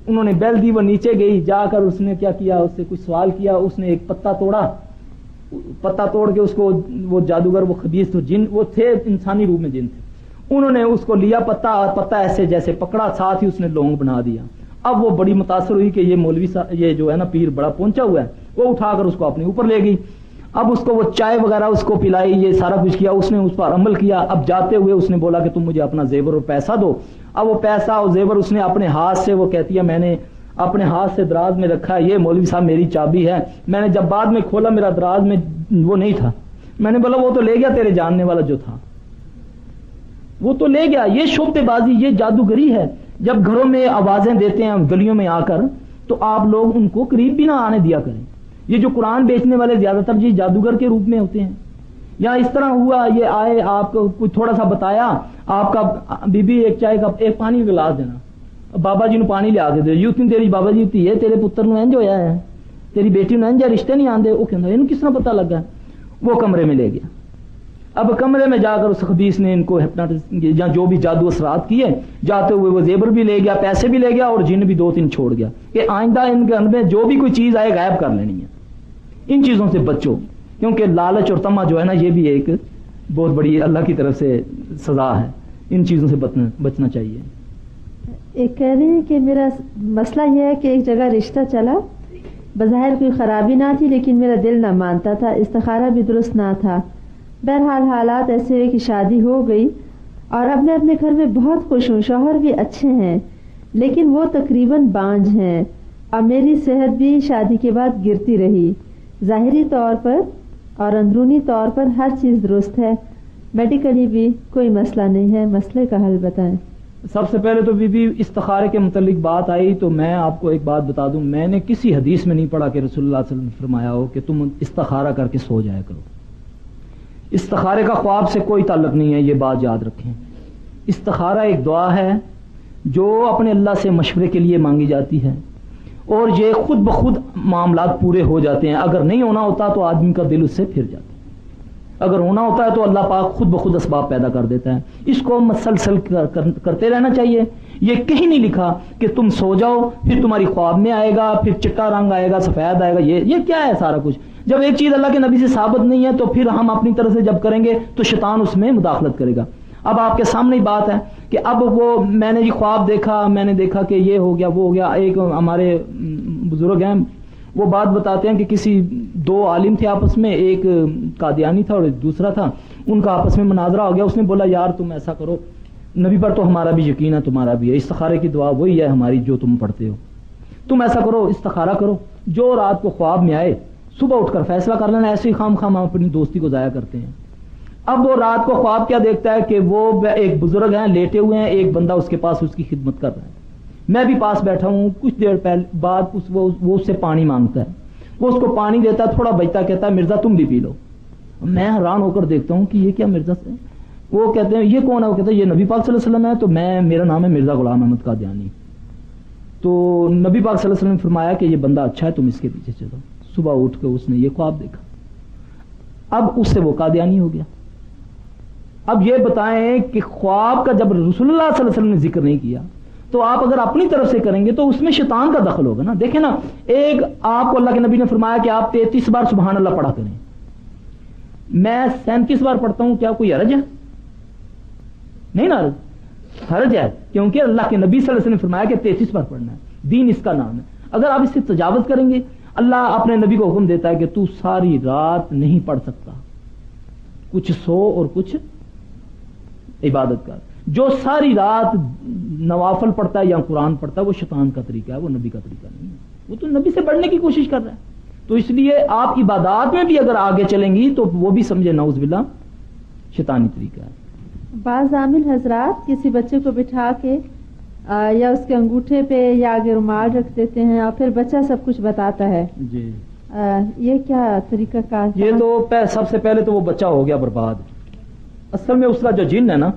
انہوں نے بیل دی، وہ نیچے گئی، جا کر اس نے کیا کیا، اس سے کچھ سوال کیا، اس نے ایک پتا توڑا، پتا توڑ کے اس کو، وہ جادوگر، وہ خبیث تو جن وہ تھے، انسانی روپ میں جن تھے، انہوں نے اس کو لیا پتا، اور پتا ایسے جیسے پکڑا، ساتھ ہی اس نے لونگ بنا دیا. اب وہ بڑی متاثر ہوئی کہ یہ مولوی صاحب، یہ جو ہے نا پیر بڑا پہنچا ہوا ہے، وہ اٹھا کر اس کو اپنے اوپر لے گئی. اب اس کو وہ چائے وغیرہ اس کو پلائی، یہ سارا کچھ کیا، اس نے اس پر عمل کیا. اب جاتے ہوئے اس نے بولا کہ تم مجھے اپنا زیور اور پیسہ دو. اب وہ پیسہ اور زیور اس نے اپنے ہاتھ سے، وہ کہتی ہے میں نے اپنے ہاتھ سے دراز میں رکھا ہے، یہ مولوی صاحب میری چابی ہے. میں نے جب بعد میں کھولا، میرا دراز میں وہ نہیں تھا. میں نے بولا وہ تو لے گیا تیرے جاننے والا جو تھا، وہ تو لے گیا. یہ شبہے بازی، یہ جادوگری ہے. جب گھروں میں آوازیں دیتے ہیں گلیوں میں آ کر، تو آپ لوگ ان کو قریب بھی نہ آنے دیا کریں. یہ جو قرآن بیچنے والے زیادہ تر یہ جادوگر کے روپ میں ہوتے ہیں. یا اس طرح ہوا، یہ آئے، آپ کو کچھ تھوڑا سا بتایا، آپ کا بی بی ایک چائے کا ایک پانی کا گلاس دینا، بابا جی نو پانی لیا کے دے، یوں تیری بابا جی ہوتی ہے، تیرے پتر نو انج ہویا ہے، تیری بیٹی نو انج رشتے نہیں آندے. وہ کہنا انہوں کس طرح پتہ لگا؟ وہ کمرے میں لے گیا. اب کمرے میں جا کر اس خبیث نے ان کو یا جو بھی جادو اثرات کیے، جاتے ہوئے وہ زیور بھی لے گیا، پیسے بھی لے گیا، اور جن بھی 2-3 چھوڑ گیا کہ آئندہ ان کے اندر جو بھی کوئی چیز آئے غائب کر لینی ہے. ان چیزوں سے بچو، کیونکہ لالچ اور طمع جو ہے نا، یہ بھی ایک بہت بڑی اللہ کی طرف سے سزا ہے. ان چیزوں سے بچنا چاہیے. ایک کہہ رہے ہیں کہ میرا مسئلہ یہ ہے کہ ایک جگہ رشتہ چلا، بظاہر کوئی خرابی نہ تھی، لیکن میرا دل نہ مانتا تھا، استخارہ بھی درست نہ تھا. بہرحال حالات ایسے ہوئے کہ شادی ہو گئی، اور اب میں اپنے گھر میں بہت خوش ہوں، شوہر بھی اچھے ہیں، لیکن وہ تقریباً بانجھ ہیں. اب میری صحت بھی شادی کے بعد گرتی رہی. ظاہری طور پر اور اندرونی طور پر ہر چیز درست ہے، میڈیکلی بھی کوئی مسئلہ نہیں ہے. مسئلے کا حل بتائیں. سب سے پہلے تو بی بی استخارے کے متعلق بات آئی تو میں آپ کو ایک بات بتا دوں، میں نے کسی حدیث میں نہیں پڑھا کہ رسول اللہ صلی اللہ علیہ وسلم نے فرمایا ہو کہ تم استخارہ کر کے سو جایا کرو. استخارے کا خواب سے کوئی تعلق نہیں ہے، یہ بات یاد رکھیں. استخارہ ایک دعا ہے جو اپنے اللہ سے مشورے کے لیے مانگی جاتی ہے، اور یہ خود بخود معاملات پورے ہو جاتے ہیں. اگر نہیں ہونا ہوتا تو آدمی کا دل اس سے پھر جاتا ہے، اگر ہونا ہوتا ہے تو اللہ پاک خود بخود اسباب پیدا کر دیتا ہے. اس کو مسلسل کرتے رہنا چاہیے. یہ کہیں نہیں لکھا کہ تم سو جاؤ پھر تمہاری خواب میں آئے گا، پھر چٹا رنگ آئے گا، سفید آئے گا. یہ کیا ہے سارا کچھ؟ جب ایک چیز اللہ کے نبی سے ثابت نہیں ہے تو پھر ہم اپنی طرف سے جب کریں گے تو شیطان اس میں مداخلت کرے گا. اب آپ کے سامنے ہی بات ہے کہ اب وہ میں نے یہ خواب دیکھا، میں نے دیکھا کہ یہ ہو گیا وہ ہو گیا. ایک ہمارے بزرگ ہیں وہ بات بتاتے ہیں کہ کسی 2 عالم تھے آپس میں، ایک قادیانی تھا اور دوسرا تھا، ان کا آپس میں مناظرہ ہو گیا. اس نے بولا یار تم ایسا کرو، نبی پر تو ہمارا بھی یقین ہے، تمہارا بھی ہے، استخارے کی دعا وہی ہے ہماری جو تم پڑھتے ہو، تم ایسا کرو استخارہ کرو، جو رات کو خواب میں آئے صبح اٹھ کر فیصلہ کر لینا. ایسے ہی خام ہم اپنی دوستی کو ضائع کرتے ہیں. اب وہ رات کو خواب کیا دیکھتا ہے کہ وہ ایک بزرگ ہیں لیٹے ہوئے ہیں، ایک بندہ اس کے پاس اس کی خدمت کر رہا ہے، میں بھی پاس بیٹھا ہوں. کچھ دیر بعد وہ اس سے پانی مانگتا ہے، وہ اس کو پانی دیتا ہے، تھوڑا بچتا کہتا ہے مرزا تم بھی پی لو. میں حیران ہو کر دیکھتا ہوں کہ یہ کیا مرزا سے. وہ کہتے ہیں یہ کون ہے؟ وہ کہتا ہے یہ نبی پاک صلی اللہ علیہ وسلم ہے. تو میرا نام ہے مرزا غلام احمد قادیانی. تو نبی پاک صلی اللہ علیہ وسلم نے فرمایا کہ یہ بندہ اچھا ہے، تم اس کے پیچھے چلو. صبح اٹھ کے اس نے یہ خواب دیکھا، اب اس سے وہ قادیانی ہو گیا. اب یہ بتائیں کہ خواب کا جب رسول اللہ صلی اللہ علیہ وسلم نے ذکر نہیں کیا تو آپ اگر اپنی طرف سے کریں گے تو اس میں شیطان کا دخل ہوگا نا. دیکھیں نا، ایک آپ کو اللہ کے نبی نے فرمایا کہ آپ 33 بار سبحان اللہ پڑھا کریں، میں 37 بار پڑھتا ہوں، کیا کوئی حرج ہے؟ نہیں نا حرج ہے، کیونکہ اللہ کے نبی صلی اللہ علیہ وسلم نے فرمایا کہ 33 بار پڑھنا ہے، دین اس کا نام ہے. اگر آپ اس سے تجاوز کریں گے، اللہ اپنے نبی کو حکم دیتا ہے کہ تو ساری رات نہیں پڑھ سکتا، کچھ سو اور کچھ عبادت کر. جو ساری رات نوافل پڑھتا ہے یا قرآن پڑھتا ہے وہ شیطان کا طریقہ ہے، وہ نبی کا طریقہ نہیں ہے. وہ تو نبی سے بڑھنے کی کوشش کر رہا ہے. تو اس لیے آپ عبادات میں بھی اگر آگے چلیں گی تو وہ بھی سمجھے نعوذ باللہ شیطانی طریقہ ہے. بعض عامل حضرات کسی بچے کو بٹھا کے یا اس کے انگوٹھے پہ یا آگے رومال رکھ دیتے ہیں اور پھر بچہ سب کچھ بتاتا ہے. جی یہ کیا طریقہ کار؟ یہ تو سب سے پہلے تو وہ بچہ ہو گیا برباد. اصل میں اس کا جو جن ہے نا،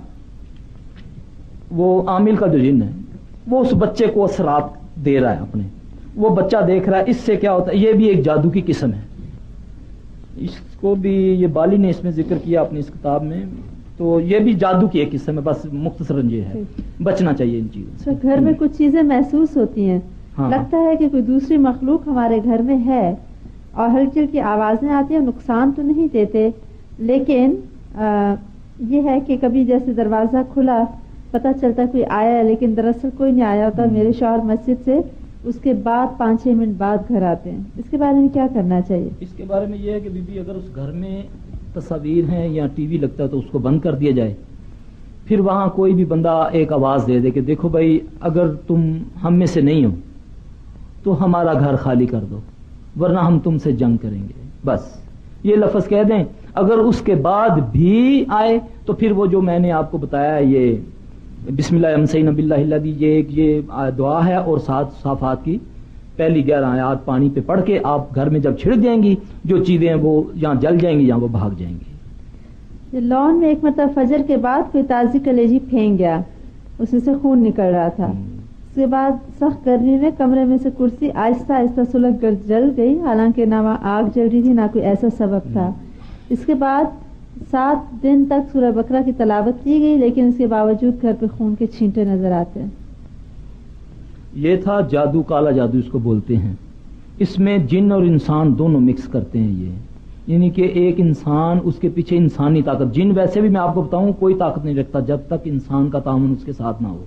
وہ عامل کا جو جن ہے وہ اس بچے کو اثرات دے رہا ہے اپنے. وہ بچہ دیکھ رہا ہے، اس سے کیا ہوتا ہے، یہ بھی ایک جادو کی قسم ہے. اس کو بھی یہ بالی نے اس میں ذکر کیا اپنی اس کتاب میں. تو یہ بھی جادو کی ایک قسم ہے، بس مختصراً یہ ہے، بچنا چاہیے ان چیزوں سے. گھر میں کچھ چیزیں محسوس ہوتی ہیں، لگتا ہے کہ کوئی دوسری مخلوق ہمارے گھر میں ہے، اور ہلکی ہلکی آوازیں آتی ہیں، نقصان تو نہیں دیتے، لیکن یہ ہے کہ کبھی جیسے دروازہ کھلا پتہ چلتا کوئی آیا ہے، لیکن دراصل کوئی نہیں آیا ہوتا. میرے شوہر مسجد سے اس کے بعد 5-6 منٹ بعد گھر آتے ہیں. اس کے بارے میں کیا کرنا چاہیے؟ اس کے بارے میں یہ ہے کہ بی بی اگر اس گھر میں تصاویر ہیں یا ٹی وی لگتا ہے تو اس کو بند کر دیا جائے. پھر وہاں کوئی بھی بندہ ایک آواز دے دے کہ دیکھو بھائی اگر تم ہم میں سے نہیں ہو تو ہمارا گھر خالی کر دو ورنہ ہم تم سے جنگ کریں گے. بس یہ لفظ کہہ دیں. اگر اس کے بعد بھی آئے تو پھر وہ جو میں نے آپ کو بتایا یہ بسم اللہ امسینا باللہ الذی، یہ دعا ہے، اور 7 صافات کی پہلی 11 آیات پانی پہ پڑھ کے آپ گھر میں جب چھڑک جائیں گی جو چیزیں وہ یہاں جل جائیں گی یا وہ بھاگ جائیں گی. لان میں ایک مرتبہ فجر کے بعد کوئی تازی کلیجی پھینک گیا، اس میں سے خون نکل رہا تھا. اس کے بعد سخت گرمی میں کمرے میں سے کرسی آہستہ آہستہ سلگ کر جل گئی، حالانکہ نہ وہاں آگ جل رہی تھی نہ کوئی ایسا سبب تھا. اس کے بعد 7 دن تک سورہ بقرہ کی تلاوت کی گئی، لیکن اس کے باوجود گھر پہ خون کے چھینٹے نظر آتے ہیں. یہ تھا جادو، کالا جادو اس کو بولتے ہیں. اس میں جن اور انسان دونوں مکس کرتے ہیں. یہ یعنی کہ ایک انسان، اس کے پیچھے انسانی طاقت. جن ویسے بھی میں آپ کو بتاؤں کوئی طاقت نہیں رکھتا جب تک انسان کا تعاون اس کے ساتھ نہ ہو.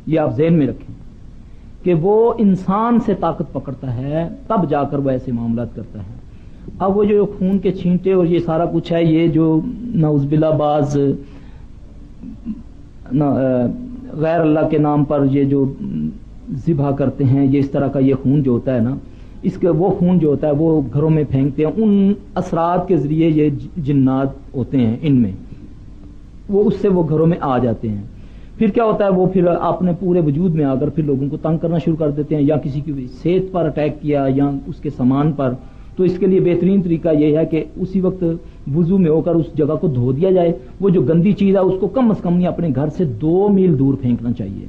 یہ آپ ذہن میں رکھیں کہ وہ انسان سے طاقت پکڑتا ہے تب جا کر وہ ایسے معاملات کرتا ہے. اب وہ جو خون کے چھینٹے اور یہ سارا کچھ ہے، یہ جو نعوذ باللہ باز غیر اللہ کے نام پر یہ جو ذبح کرتے ہیں، یہ اس طرح کا یہ خون جو ہوتا ہے نا، اس کے وہ خون جو ہوتا ہے وہ گھروں میں پھینکتے ہیں. ان اثرات کے ذریعے یہ جنات ہوتے ہیں ان میں، وہ اس سے وہ گھروں میں آ جاتے ہیں. پھر کیا ہوتا ہے، وہ پھر اپنے پورے وجود میں آ کر پھر لوگوں کو تنگ کرنا شروع کر دیتے ہیں، یا کسی کی صحت پر اٹیک کیا یا اس کے سامان پر. تو اس کے لیے بہترین طریقہ یہ ہے کہ اسی وقت وضو میں ہو کر اس جگہ کو دھو دیا جائے. وہ جو گندی چیز ہے اس کو کم از کم اپنے گھر سے 2 میل دور پھینکنا چاہیے.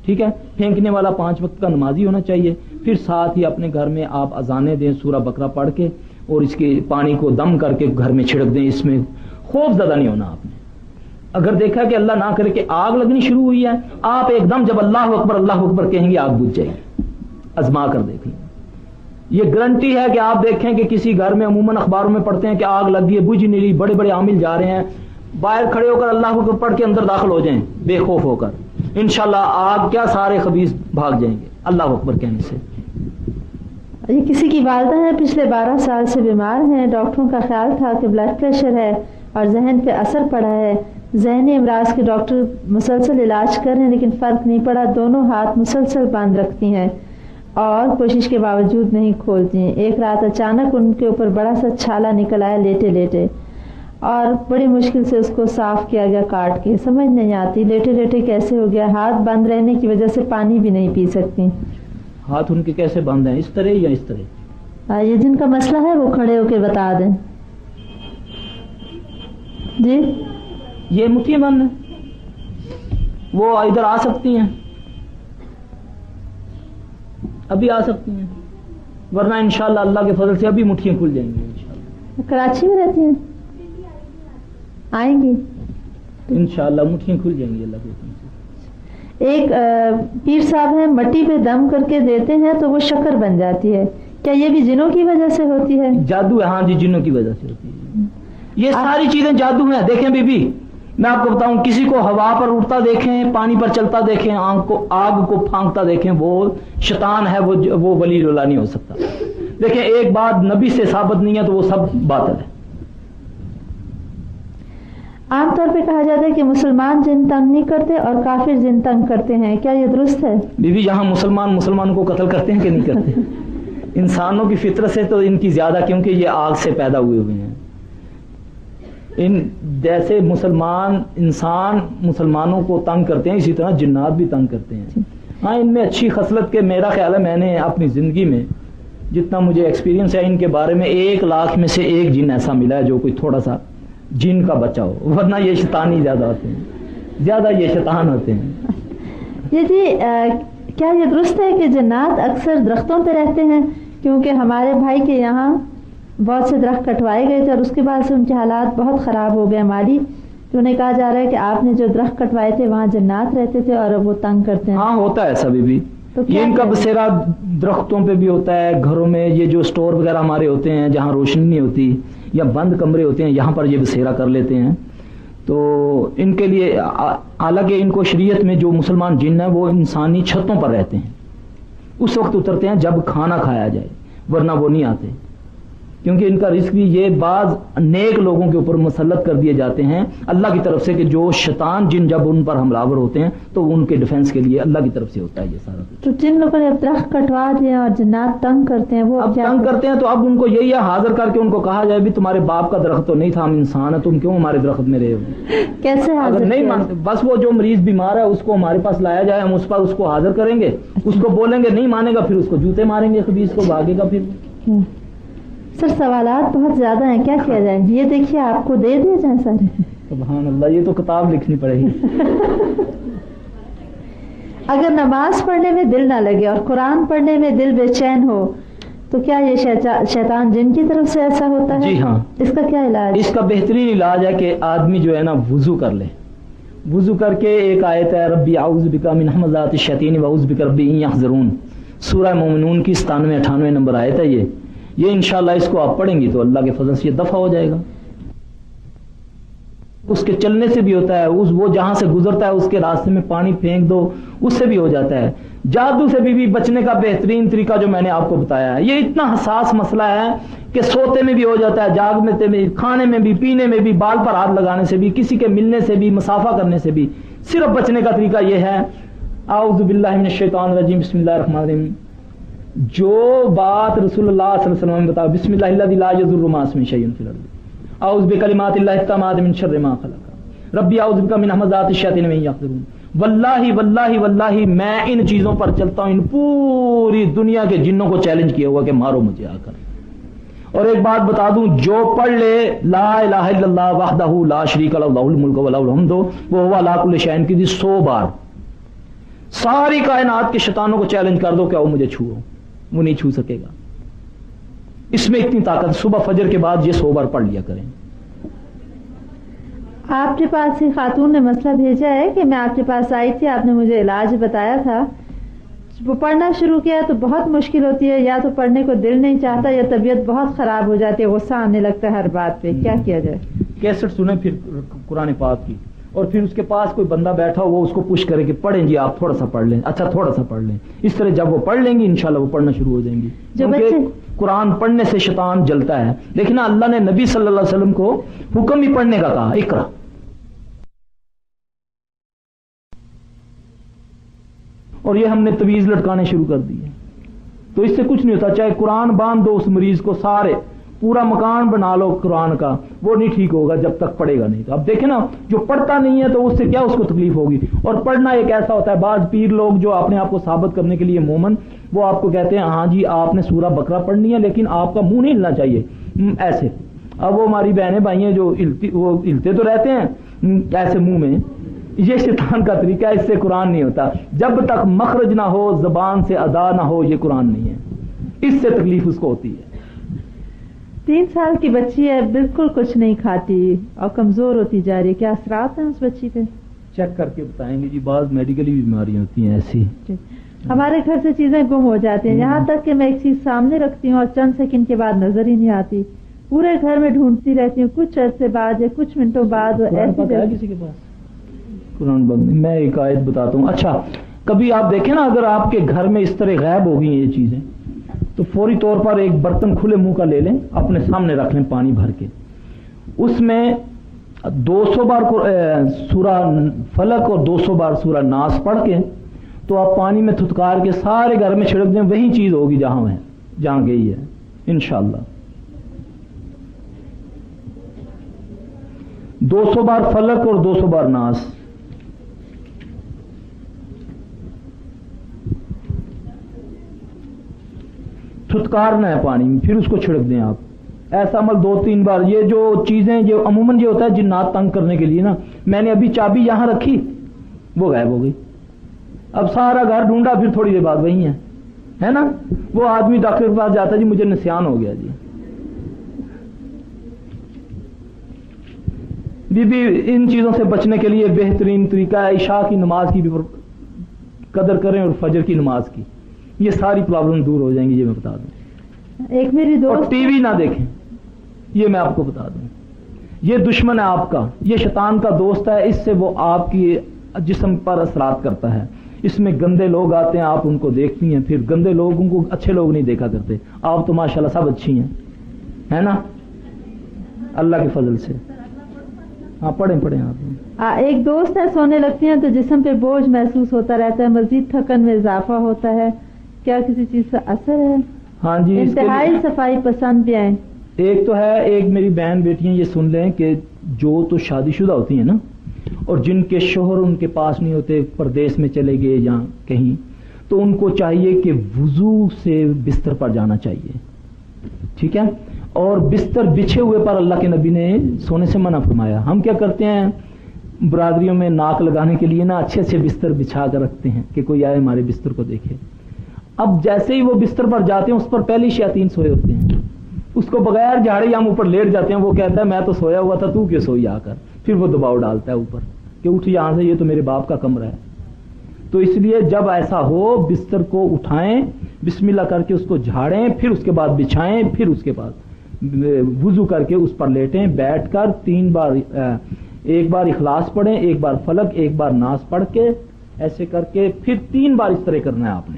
ٹھیک ہے، پھینکنے والا 5 وقت کا نمازی ہونا چاہیے. پھر ساتھ ہی اپنے گھر میں آپ اذانیں دیں سورہ بقرہ پڑھ کے، اور اس کے پانی کو دم کر کے گھر میں چھڑک دیں. اس میں خوف زدہ نہیں ہونا آپ نے. اگر دیکھا کہ اللہ نہ کرے کہ آگ لگنی شروع ہوئی ہے، آپ ایک دم جب اللہ اکبر کہیں گے آگ بجھ جائے گی. آزما کر دیکھ لیں. یہ گارنٹی ہے کہ آپ دیکھیں کہ کسی گھر میں عموماً اخباروں میں پڑھتے ہیں کہ آگ لگ گئی ہے، بجھ نہیں رہی، بڑے بڑے عامل جا رہے ہیں، باہر کھڑے ہو کر اللہ اکبر پڑھ کے اندر داخل ہو جائیں بے خوف ہو کر، انشاءاللہ آگ کیا سارے خبیث بھاگ جائیں گے اللہ اکبر کہنے سے. یہ کسی کی والدہ ہے، پچھلے 12 سال سے بیمار ہیں. ڈاکٹروں کا خیال تھا کہ بلڈ پریشر ہے اور ذہن پہ اثر پڑا ہے. ذہنی امراض کے ڈاکٹر مسلسل علاج کر رہے ہیں لیکن فرق نہیں پڑا. دونوں ہاتھ مسلسل باندھ رکھتی ہیں اور کوشش کے باوجود نہیں کھولتی ہیں. ایک رات اچانک ان کے اوپر بڑا سا چھالا نکل آیا لیٹے لیٹے، اور بڑی مشکل سے اس کو صاف کیا گیا کاٹ کے. سمجھ نہیں آتی لیٹے لیٹے کیسے ہو گیا. ہاتھ بند رہنے کی وجہ سے پانی بھی نہیں پی سکتی. ہاتھ ان کے کیسے بند ہیں، اس طرح یا اس طرح؟ یہ جن کا مسئلہ ہے وہ کھڑے ہو کے بتا دیں. جی یہ مٹھی بند ہیں، وہ ادھر آ سکتی ہیں، ابھی آ سکتی ہیں، ورنہ انشاءاللہ اللہ کے فضل سے ابھی مٹھیاں کھل جائیں گی انشاءاللہ. کراچی میں رہتی ہیں، آئیں گی انشاءاللہ مٹھیاں کھل جائیں گی اللہ کے فضل سے. ایک پیر صاحب ہیں، مٹی پہ دم کر کے دیتے ہیں تو وہ شکر بن جاتی ہے. کیا یہ بھی جنوں کی وجہ سے ہوتی ہے؟ جادو ہے، ہاں جی، جنوں کی وجہ سے ہوتی ہے. یہ ساری چیزیں جادو ہیں. دیکھیں بی بی، میں آپ کو بتاؤں، کسی کو ہوا پر اڑتا دیکھیں، پانی پر چلتا دیکھیں، آگ کو پھانکتا دیکھیں، وہ شیطان ہے، وہ ولی اللہ نہیں ہو سکتا. دیکھیں ایک بات نبی سے ثابت نہیں ہے تو وہ سب باطل ہے. عام طور پہ کہا جاتا ہے کہ مسلمان جن تنگ نہیں کرتے اور کافر جن تنگ کرتے ہیں، کیا یہ درست ہے؟ بی بی یہاں مسلمانوں کو قتل کرتے ہیں کہ نہیں کرتے؟ انسانوں کی فطرت سے تو ان کی زیادہ، کیونکہ یہ آگ سے پیدا ہوئے ہیں. ان جیسے انسان مسلمانوں کو تنگ کرتے ہیں، اسی طرح جنات بھی تنگ کرتے ہیں. ہاں ان میں اچھی خصلت کے، میرا خیال ہے میں نے اپنی زندگی میں جتنا مجھے ایکسپیرینس ہے ان کے بارے میں، 1 لاکھ میں سے 1 جن ایسا ملا ہے جو کوئی تھوڑا سا جن کا بچہ ہو، ورنہ یہ شیطان ہی زیادہ ہوتے ہیں، زیادہ یہ شیطان ہوتے ہیں. یہ جی کیا یہ درست ہے کہ جنات اکثر درختوں پہ رہتے ہیں؟ کیونکہ ہمارے بھائی کے یہاں بہت سے درخت کٹوائے گئے تھے اور اس کے بعد سے ان کے حالات بہت خراب ہو گئے مالی، تو انہیں کہا جا رہا ہے کہ آپ نے جو درخت کٹوائے تھے وہاں جنات رہتے تھے اور اب وہ تنگ کرتے ہیں۔ ہاں ہوتا ہے ایسا بھی تو یہ ان کا بسیرا درختوں پہ بھی ہوتا ہے، گھروں میں یہ جو سٹور وغیرہ ہمارے ہوتے ہیں جہاں روشنی نہیں ہوتی یا بند کمرے ہوتے ہیں یہاں پر یہ بسیرا کر لیتے ہیں۔ تو ان کے لیے حالانکہ ان کو شریعت میں جو مسلمان جن ہیں وہ انسانی چھتوں پر رہتے ہیں، اس وقت اترتے ہیں جب کھانا کھایا جائے، ورنہ وہ نہیں آتے، کیونکہ ان کا رزق بھی یہ بعض نیک لوگوں کے اوپر مسلط کر دیے جاتے ہیں اللہ کی طرف سے، کہ جو شیطان جن جب ان پر حملہ ہوتے ہیں تو ان کے ڈیفنس کے لیے اللہ کی طرف سے ہوتا ہے یہ سارا کچھ۔ تو جن لوگوں نے اب درخت کٹوا دیے اور جنات تنگ کرتے ہیں، وہ اب تنگ کرتے ہیں تو اب ان کو یہی ہے حاضر کر کے ان کو کہا جائے بھی تمہارے باپ کا درخت تو نہیں تھا، ہم انسان ہیں، تم کیوں ہمارے درخت میں رہے ہو؟ کیسے حاضر؟ اگر نہیں مانتے بس وہ جو مریض بیمار ہے اس کو ہمارے پاس لایا جائے، ہم اس پر اس کو حاضر کریں گے، اس کو بولیں گے نہیں مانے گا، پھر اس کو جوتے ماریں گے، خبیث کو بھاگے گا پھر۔ سر سوالات بہت زیادہ ہیں، کیا کیا جائے؟ یہ دیکھیے آپ کو دے دیے جائیں سارے۔ سبحان اللہ، یہ تو کتاب لکھنی پڑے گی۔ اگر نماز پڑھنے میں دل نہ لگے اور قرآن پڑھنے میں دل بے چین ہو تو کیا یہ شیطان جن کی طرف سے ایسا ہوتا ہے؟ جی ہاں۔ اس کا کیا علاج؟ اس کا بہترین علاج ہے کہ آدمی جو ہے نا وضو کر لے، وضو کر کے ایک آیت ہے ربی اعوذ بک من ہمزات الشیاطین واعوذ بک ربی ان یحضرون، سورہ مومنون کی 97-98 نمبر آیت ہے یہ انشاءاللہ اس کو آپ پڑھیں گی تو اللہ کے فضل سے یہ دفع ہو جائے گا۔ اس کے چلنے سے بھی ہوتا ہے، وہ جہاں سے گزرتا ہے اس کے راستے میں پانی پھینک دو، اس سے بھی ہو جاتا ہے۔ جادو سے بھی بچنے کا بہترین طریقہ جو میں نے آپ کو بتایا ہے، یہ اتنا حساس مسئلہ ہے کہ سوتے میں بھی ہو جاتا ہے، جاگنے میں، کھانے میں بھی، پینے میں بھی، بال پر ہاتھ لگانے سے بھی، کسی کے ملنے سے بھی، مسافہ کرنے سے بھی، صرف بچنے کا طریقہ یہ ہے اعوذ باللہ من الشیطان الرجیم بسم اللہ الرحمن الرحیم۔ جو بات رسول اللہ صلی اللہ علیہ وسلم نے بتایا بسم اللہ الذی لا یضر مع اسمہ شیء فی الارض اعوذ بکلمات اللہ التامات من شر ما خلق ربی اعوذ بک من ہمزات الشیاطین وان یحضرون۔ واللہ واللہ واللہ میں ان چیزوں پر چلتا ہوں، ان پوری دنیا کے جنوں کو چیلنج کیا ہوا کہ مارو مجھے آ کر۔ اور ایک بات بتا دوں، جو پڑھ لے لا الہ الا اللہ وحدہ لا شریک لہ لہ الملک و لہ الحمد وہو علی کل شیء قدیر 100 بار، ساری کائنات کے شیطانوں کو چیلنج کر دو کہ وہ مجھے چھوؤ، وہ نہیں چھو سکے گا۔ اس میں اتنی طاقت، صبح فجر کے بعد یہ 100 بار پڑھ لیا کریں۔ آپ کے پاس ہی خاتون نے مسئلہ بھیجا ہے کہ میں آپ کے پاس آئی تھی، آپ نے مجھے علاج بتایا تھا، وہ پڑھنا شروع کیا تو بہت مشکل ہوتی ہے، یا تو پڑھنے کو دل نہیں چاہتا یا طبیعت بہت خراب ہو جاتی ہے، غصہ آنے لگتا ہے ہر بات پہ، کیا کیا جائے؟ کیسٹ سنیں پھر قرآن پاک کی، اور پھر اس کے پاس کوئی بندہ بیٹھا ہو وہ اس کو پش کرے کہ پڑھیں جی آپ تھوڑا سا پڑھ لیں، اچھا تھوڑا سا پڑھ لیں، اس طرح جب وہ پڑھ لیں گی انشاءاللہ وہ پڑھنا شروع ہو جائیں گی۔ کیونکہ قرآن پڑھنے سے شیطان جلتا ہے، لیکن اللہ نے نبی صلی اللہ علیہ وسلم کو حکم بھی پڑھنے کا کہا، اقرا۔ اور یہ ہم نے تویز لٹکانے شروع کر دی ہے، تو اس سے کچھ نہیں ہوتا، چاہے قرآن باندھ دو اس مریض کو، سارے پورا مکان بنا لو قرآن کا، وہ نہیں ٹھیک ہوگا جب تک پڑھے گا نہیں۔ تو اب دیکھیں نا، جو پڑھتا نہیں ہے تو اس سے کیا اس کو تکلیف ہوگی۔ اور پڑھنا ایک ایسا ہوتا ہے، بعض پیر لوگ جو اپنے آپ کو ثابت کرنے کے لیے مومن، وہ آپ کو کہتے ہیں ہاں جی آپ نے سورہ بقرہ پڑھنی ہے لیکن آپ کا منہ نہیں ہلنا چاہیے ایسے۔ اب وہ ہماری بہنیں بھائی ہیں جو وہ ہلتے تو رہتے ہیں ایسے منہ میں، یہ شیطان کا طریقہ ہے، اس سے قرآن نہیں ہوتا۔ جب تک مخرج نہ ہو، زبان سے ادا نہ ہو، یہ قرآن نہیں ہے، اس سے تکلیف اس کو ہوتی ہے۔ 3 سال کی بچی ہے، بالکل کچھ نہیں کھاتی اور کمزور ہوتی جا رہی ہے، کیا اثرات ہیں اس بچی پہ؟ چیک کر کے بتائیں گے جی، بعض میڈیکلی بیماریاں ہوتی ہیں ایسی۔ ہمارے گھر سے چیزیں گم ہو جاتی ہیں، یہاں تک کہ میں ایک چیز سامنے رکھتی ہوں اور چند سیکنڈ کے بعد نظر ہی نہیں آتی، پورے گھر میں ڈھونڈتی رہتی ہوں، کچھ عرصے بعد یا کچھ منٹوں بعد ایسی کسی کے پاس قرآن بند۔ میں ایک آیت بتاتا ہوں۔ اچھا کبھی آپ دیکھیں نا، اگر آپ کے گھر میں اس طرح غائب ہو گئی ہیں یہ چیزیں، تو فوری طور پر ایک برتن کھلے منہ کا لے لیں، اپنے سامنے رکھ لیں پانی بھر کے، اس میں 200 بار سورہ فلق اور 200 بار سورہ ناس پڑھ کے تو آپ پانی میں تھتکار کے سارے گھر میں چھڑک دیں، وہی چیز ہوگی جہاں گئی ہے انشاءاللہ۔ 200 بار فلق اور 200 بار ناس۔ تھتکارنا ہے پانی میں، پھر اس کو چھڑک دیں آپ، ایسا عمل 2-3 بار۔ یہ جو چیزیں جو عموماً یہ ہوتا ہے جنات تنگ کرنے کے لیے نا، میں نے ابھی چابی یہاں رکھی وہ غائب ہو گئی، اب سارا گھر ڈھونڈا، پھر تھوڑی دیر بعد وہی ہے نا. وہ آدمی ڈاکٹر کے پاس جاتا ہے، جی مجھے نسیان ہو گیا جی. بی بی ان چیزوں سے بچنے کے لیے بہترین طریقہ ہے عشاء کی نماز کی بھی قدر کریں اور فجر کی نماز کی. یہ ساری پرابلم دور ہو جائیں گی، یہ میں بتا دوں. ایک میری دوست، اور ٹی وی نہ دیکھیں، یہ میں آپ کو بتا دوں. یہ دشمن ہے آپ کا، یہ شیطان کا دوست ہے. اس سے وہ آپ کی جسم پر اثرات کرتا ہے. اس میں گندے لوگ آتے ہیں، آپ ان کو دیکھتی ہیں، پھر گندے لوگوں کو اچھے لوگ نہیں دیکھا کرتے. آپ تو ماشاءاللہ سب اچھی ہیں، ہے نا، اللہ کے فضل سے. ہاں پڑھیں آپ. ایک دوست ہے، سونے لگتی ہیں تو جسم پہ بوجھ محسوس ہوتا رہتا ہے، مزید تھکن میں اضافہ ہوتا ہے، کیا کسی چیز کا اثر ہے؟ ہاں جی. انتہائی صفائی پسند بھی ہیں. ایک تو ہے، ایک میری بہن بیٹیاں یہ سن لیں کہ جو تو شادی شدہ ہوتی ہیں نا، اور جن کے شوہر ان کے پاس نہیں ہوتے، پردیس میں چلے گئے یا کہیں، تو ان کو چاہیے کہ وضو سے بستر پر جانا چاہیے. ٹھیک ہے. اور بستر بچھے ہوئے پر اللہ کے نبی نے سونے سے منع فرمایا. ہم کیا کرتے ہیں برادریوں میں ناک لگانے کے لیے نا اچھے سے بستر بچھا کر رکھتے ہیں کہ کوئی آئے ہمارے بستر کو دیکھے. اب جیسے ہی وہ بستر پر جاتے ہیں، اس پر پہلے شیاطین سوئے ہوتے ہیں. اس کو بغیر جھاڑے ہم اوپر لیٹ جاتے ہیں. وہ کہتا ہے میں تو سویا ہوا تھا، تو کیوں سوئی آ کر؟ پھر وہ دباؤ ڈالتا ہے اوپر کہ اٹھ یہاں سے، یہ تو میرے باپ کا کمرہ ہے. تو اس لیے جب ایسا ہو بستر کو اٹھائیں، بسم اللہ کر کے اس کو جھاڑیں، پھر اس کے بعد بچھائیں، پھر اس کے بعد وضو کر کے اس پر لیٹیں. بیٹھ کر 3 بار، ایک بار اخلاص پڑھیں، ایک بار فلق، ایک بار ناس پڑھ کے ایسے کر کے پھر 3 بار اس طرح کرنا ہے آپ نے.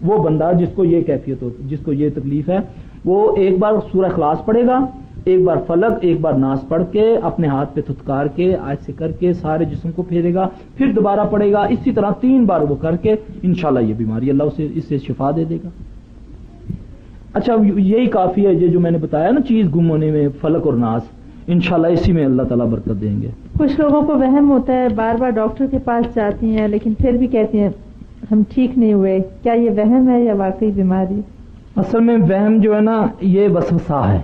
وہ بندہ جس کو یہ کیفیت ہو، جس کو یہ تکلیف ہے، وہ ایک بار سورہ اخلاص پڑھے گا، ایک بار فلق، ایک بار ناس پڑھ کے اپنے ہاتھ پہ تھتکار کے ایسے کر کے سارے جسم کو پھیرے گا، پھر دوبارہ پڑھے گا. اسی طرح 3 بار وہ کر کے انشاءاللہ یہ بیماری اللہ اسے اس سے شفا دے دے گا. اچھا یہی کافی ہے، یہ جو میں نے بتایا نا چیز گم ہونے میں، فلق اور ناس، انشاءاللہ اسی میں اللہ تعالیٰ برکت دیں گے. کچھ لوگوں کو وہم ہوتا ہے، بار بار ڈاکٹر کے پاس جاتی ہیں لیکن پھر بھی کہتی ہیں ہم ٹھیک نہیں ہوئے. کیا یہ وہم ہے یا واقعی بیماری؟ اصل میں وہم جو ہے نا، یہ وسوسہ ہے.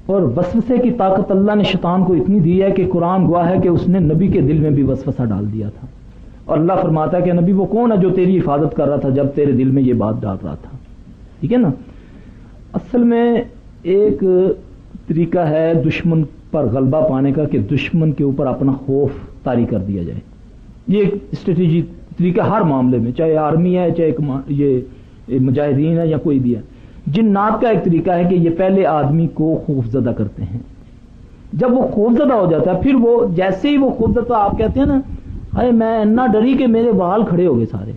اور وسوسے کی طاقت اللہ نے شیطان کو اتنی دی ہے کہ قرآن گواہ ہے کہ اس نے نبی کے دل میں بھی وسوسہ ڈال دیا تھا. اور اللہ فرماتا ہے کہ نبی وہ کون ہے جو تیری حفاظت کر رہا تھا جب تیرے دل میں یہ بات ڈال رہا تھا. ٹھیک ہے نا. اصل میں ایک طریقہ ہے دشمن پر غلبہ پانے کا کہ دشمن کے اوپر اپنا خوف طاری کر دیا جائے. یہ ایک اسٹریٹجی طریقہ ہر معاملے میں، چاہے آرمی ہے، چاہے یہ مجاہدین ہے یا کوئی بھی ہے. جنات کا ایک طریقہ ہے کہ یہ پہلے آدمی کو خوف زدہ کرتے ہیں. جب وہ خوف زدہ ہو جاتا ہے، پھر وہ جیسے ہی وہ خوف زدہ، آپ کہتے ہیں نا ارے میں اتنا ڈری کہ میرے بال کھڑے ہو گئے سارے.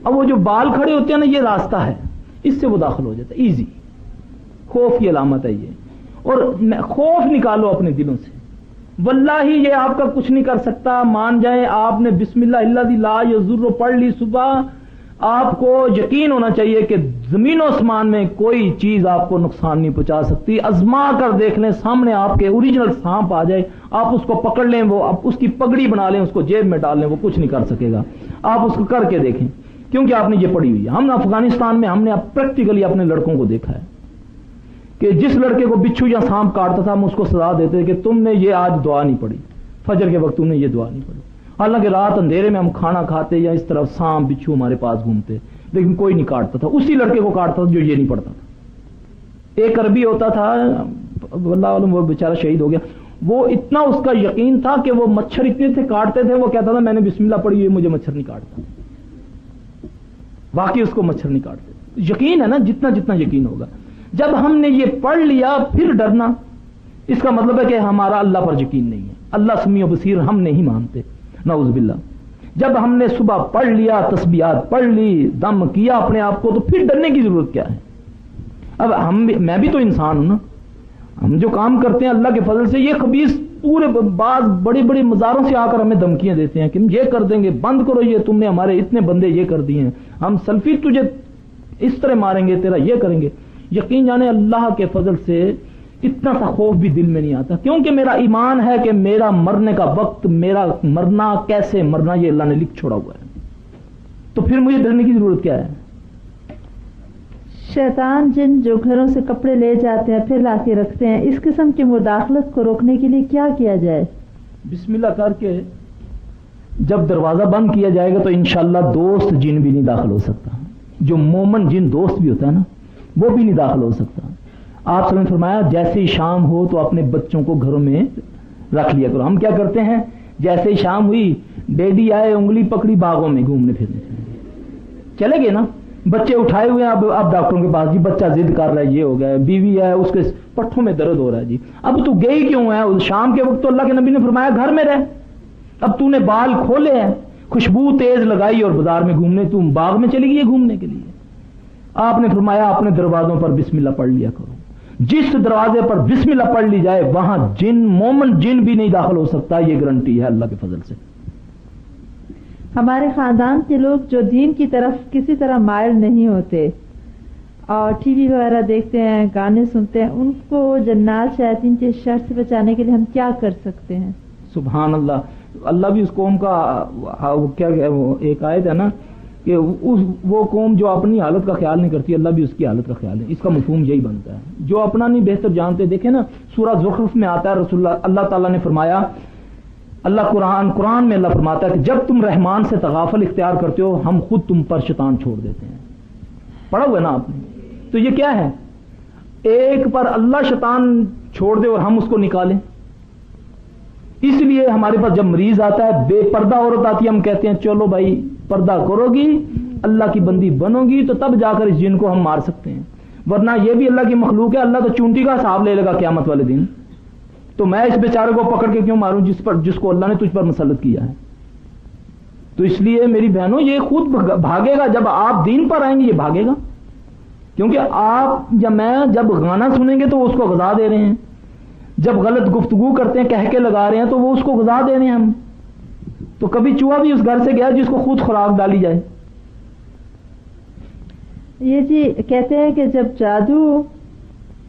اب وہ جو بال کھڑے ہوتے ہیں نا، یہ راستہ ہے، اس سے وہ داخل ہو جاتا ہے ایزی. خوف کی علامت ہے یہ. اور خوف نکالو اپنے دلوں سے. واللہ یہ آپ کا کچھ نہیں کر سکتا. مان جائیں آپ نے بسم اللہ الذی لا یضر پڑھ لی صبح، آپ کو یقین ہونا چاہیے کہ زمین و آسمان میں کوئی چیز آپ کو نقصان نہیں پہنچا سکتی. ازما کر دیکھ لیں، سامنے آپ کے اوریجنل سانپ آ جائے، آپ اس کو پکڑ لیں، وہ آپ اس کی پگڑی بنا لیں، اس کو جیب میں ڈال لیں، وہ کچھ نہیں کر سکے گا. آپ اس کو کر کے دیکھیں، کیونکہ آپ نے یہ پڑھی ہوئی ہے. ہم افغانستان میں ہم نے پریکٹیکلی اپنے لڑکوں کو دیکھا ہے کہ جس لڑکے کو بچھو یا سانپ کاٹتا تھا، ہم اس کو سزا دیتے کہ تم نے یہ آج دعا نہیں پڑھی، فجر کے وقت تم نے یہ دعا نہیں پڑھی. حالانکہ رات اندھیرے میں ہم کھانا کھاتے یا اس طرف سانپ بچھو ہمارے پاس گھومتے، لیکن کوئی نہیں کاٹتا تھا. اسی لڑکے کو کاٹتا تھا جو یہ نہیں پڑھتا تھا. ایک عربی ہوتا تھا، واللہ علم، وہ بیچارہ شہید ہو گیا. وہ اتنا اس کا یقین تھا کہ وہ مچھر اتنے سے کاٹتے تھے، وہ کہتا تھا میں نے بسم اللہ پڑھی، یہ مجھے مچھر نہیں کاٹتا. واقعی اس کو مچھر نہیں کاٹتے. یقین ہے نا، جتنا جتنا یقین ہوگا. جب ہم نے یہ پڑھ لیا پھر ڈرنا، اس کا مطلب ہے کہ ہمارا اللہ پر یقین نہیں ہے. اللہ سمیع و بصیر ہم نہیں مانتے، نعوذ باللہ. جب ہم نے صبح پڑھ لیا، تسبیحات پڑھ لی، دم کیا اپنے آپ کو، تو پھر ڈرنے کی ضرورت کیا ہے؟ اب میں بھی تو انسان ہوں نا. ہم جو کام کرتے ہیں اللہ کے فضل سے، یہ خبیث پورے بعض بڑے بڑے مزاروں سے آ کر ہمیں دھمکیاں دیتے ہیں کہ یہ کر دیں گے، بند کرو یہ، تم نے ہمارے اتنے بندے یہ کر دیے ہیں، ہم سلفی تجھے اس طرح ماریں گے، تیرا یہ کریں گے. یقین جانے اللہ کے فضل سے اتنا سا خوف بھی دل میں نہیں آتا، کیونکہ میرا ایمان ہے کہ میرا مرنے کا وقت، میرا مرنا کیسے مرنا، یہ اللہ نے لکھ چھوڑا ہوا ہے. تو پھر مجھے ڈرنے کی ضرورت کیا ہے؟ شیطان جن جو گھروں سے کپڑے لے جاتے ہیں پھر لا کے رکھتے ہیں، اس قسم کی مداخلت کو روکنے کے لیے کیا کیا جائے؟ بسم اللہ کر کے جب دروازہ بند کیا جائے گا تو انشاءاللہ دوست جن بھی نہیں داخل ہو سکتا. جو مومن جن دوست بھی ہوتا ہے نا وہ بھی نہیں داخل ہو سکتا. آپ نے فرمایا جیسے ہی شام ہو تو اپنے بچوں کو گھروں میں رکھ لیا کرو. ہم کیا کرتے ہیں, جیسے ہی شام ہوئی ڈیڈی آئے انگلی پکڑی باغوں میں گھومنے پھرنے چلے گئے نا, بچے اٹھائے ہوئے ہیں اب ڈاکٹروں کے پاس, جی بچہ ضد کر رہا ہے, یہ ہو گیا, بیوی ہے اس کے پٹھوں میں درد ہو رہا ہے, جی اب تو گئی کیوں ہے, شام کے وقت تو اللہ کے نبی نے فرمایا گھر میں رہ, اب تو نے بال کھولے ہیں, خوشبو تیز لگائی اور بازار میں گھومنے, تم باغ میں چلی گئی گھومنے کے لیے. آپ نے فرمایا اپنے دروازوں پر بسم اللہ پڑھ لیا کرو. جس دروازے پر بسم اللہ پڑھ لی جائے وہاں جن مومن جن بھی نہیں داخل ہو سکتا, یہ گارنٹی ہے اللہ کے فضل سے. ہمارے خاندان کے لوگ جو دین کی طرف کسی طرح مائل نہیں ہوتے اور ٹی وی وغیرہ دیکھتے ہیں, گانے سنتے ہیں, ان کو جنات شیاطین کے شر سے بچانے کے لیے ہم کیا کر سکتے ہیں؟ سبحان اللہ. اللہ بھی اس قوم کا کیا ایک آیت ہے نا کہ وہ قوم جو اپنی حالت کا خیال نہیں کرتی اللہ بھی اس کی حالت کا خیال ہے. اس کا مفہوم یہی بنتا ہے, جو اپنا نہیں بہتر جانتے. دیکھیں نا سورہ زخرف میں آتا ہے رسول اللہ تعالیٰ نے فرمایا, اللہ قرآن میں اللہ فرماتا ہے کہ جب تم رحمان سے تغافل اختیار کرتے ہو ہم خود تم پر شیطان چھوڑ دیتے ہیں. پڑھا ہوا ہے نا آپ نے, تو یہ کیا ہے, ایک پر اللہ شیطان چھوڑ دے اور ہم اس کو نکالیں. اس لیے ہمارے پاس جب مریض آتا ہے, بے پردہ عورت آتی ہے, ہم کہتے ہیں چلو بھائی پردہ کرو گی اللہ کی بندی بنو گی تو تب جا کر اس جن کو ہم مار سکتے ہیں, ورنہ یہ بھی اللہ کی مخلوق ہے, اللہ تو چونٹی کا حساب لے لے گا قیامت والے دن. تو میں اس بیچارے کو پکڑ کے کیوں ماروں جس کو اللہ نے تجھ پر مسلط کیا ہے. تو اس لیے میری بہنوں یہ خود بھاگے گا, جب آپ دین پر آئیں گے یہ بھاگے گا, کیونکہ آپ یا میں جب گانا سنیں گے تو اس کو غذا دے رہے ہیں, جب غلط گفتگو کرتے ہیں کہہ کے لگا رہے ہیں تو وہ اس کو غذا دے رہے ہیں ہم. تو کبھی چوہا بھی اس گھر سے گیا جس کو خود خوراک ڈالی جائے. یہ جی کہتے ہیں کہ جب جادو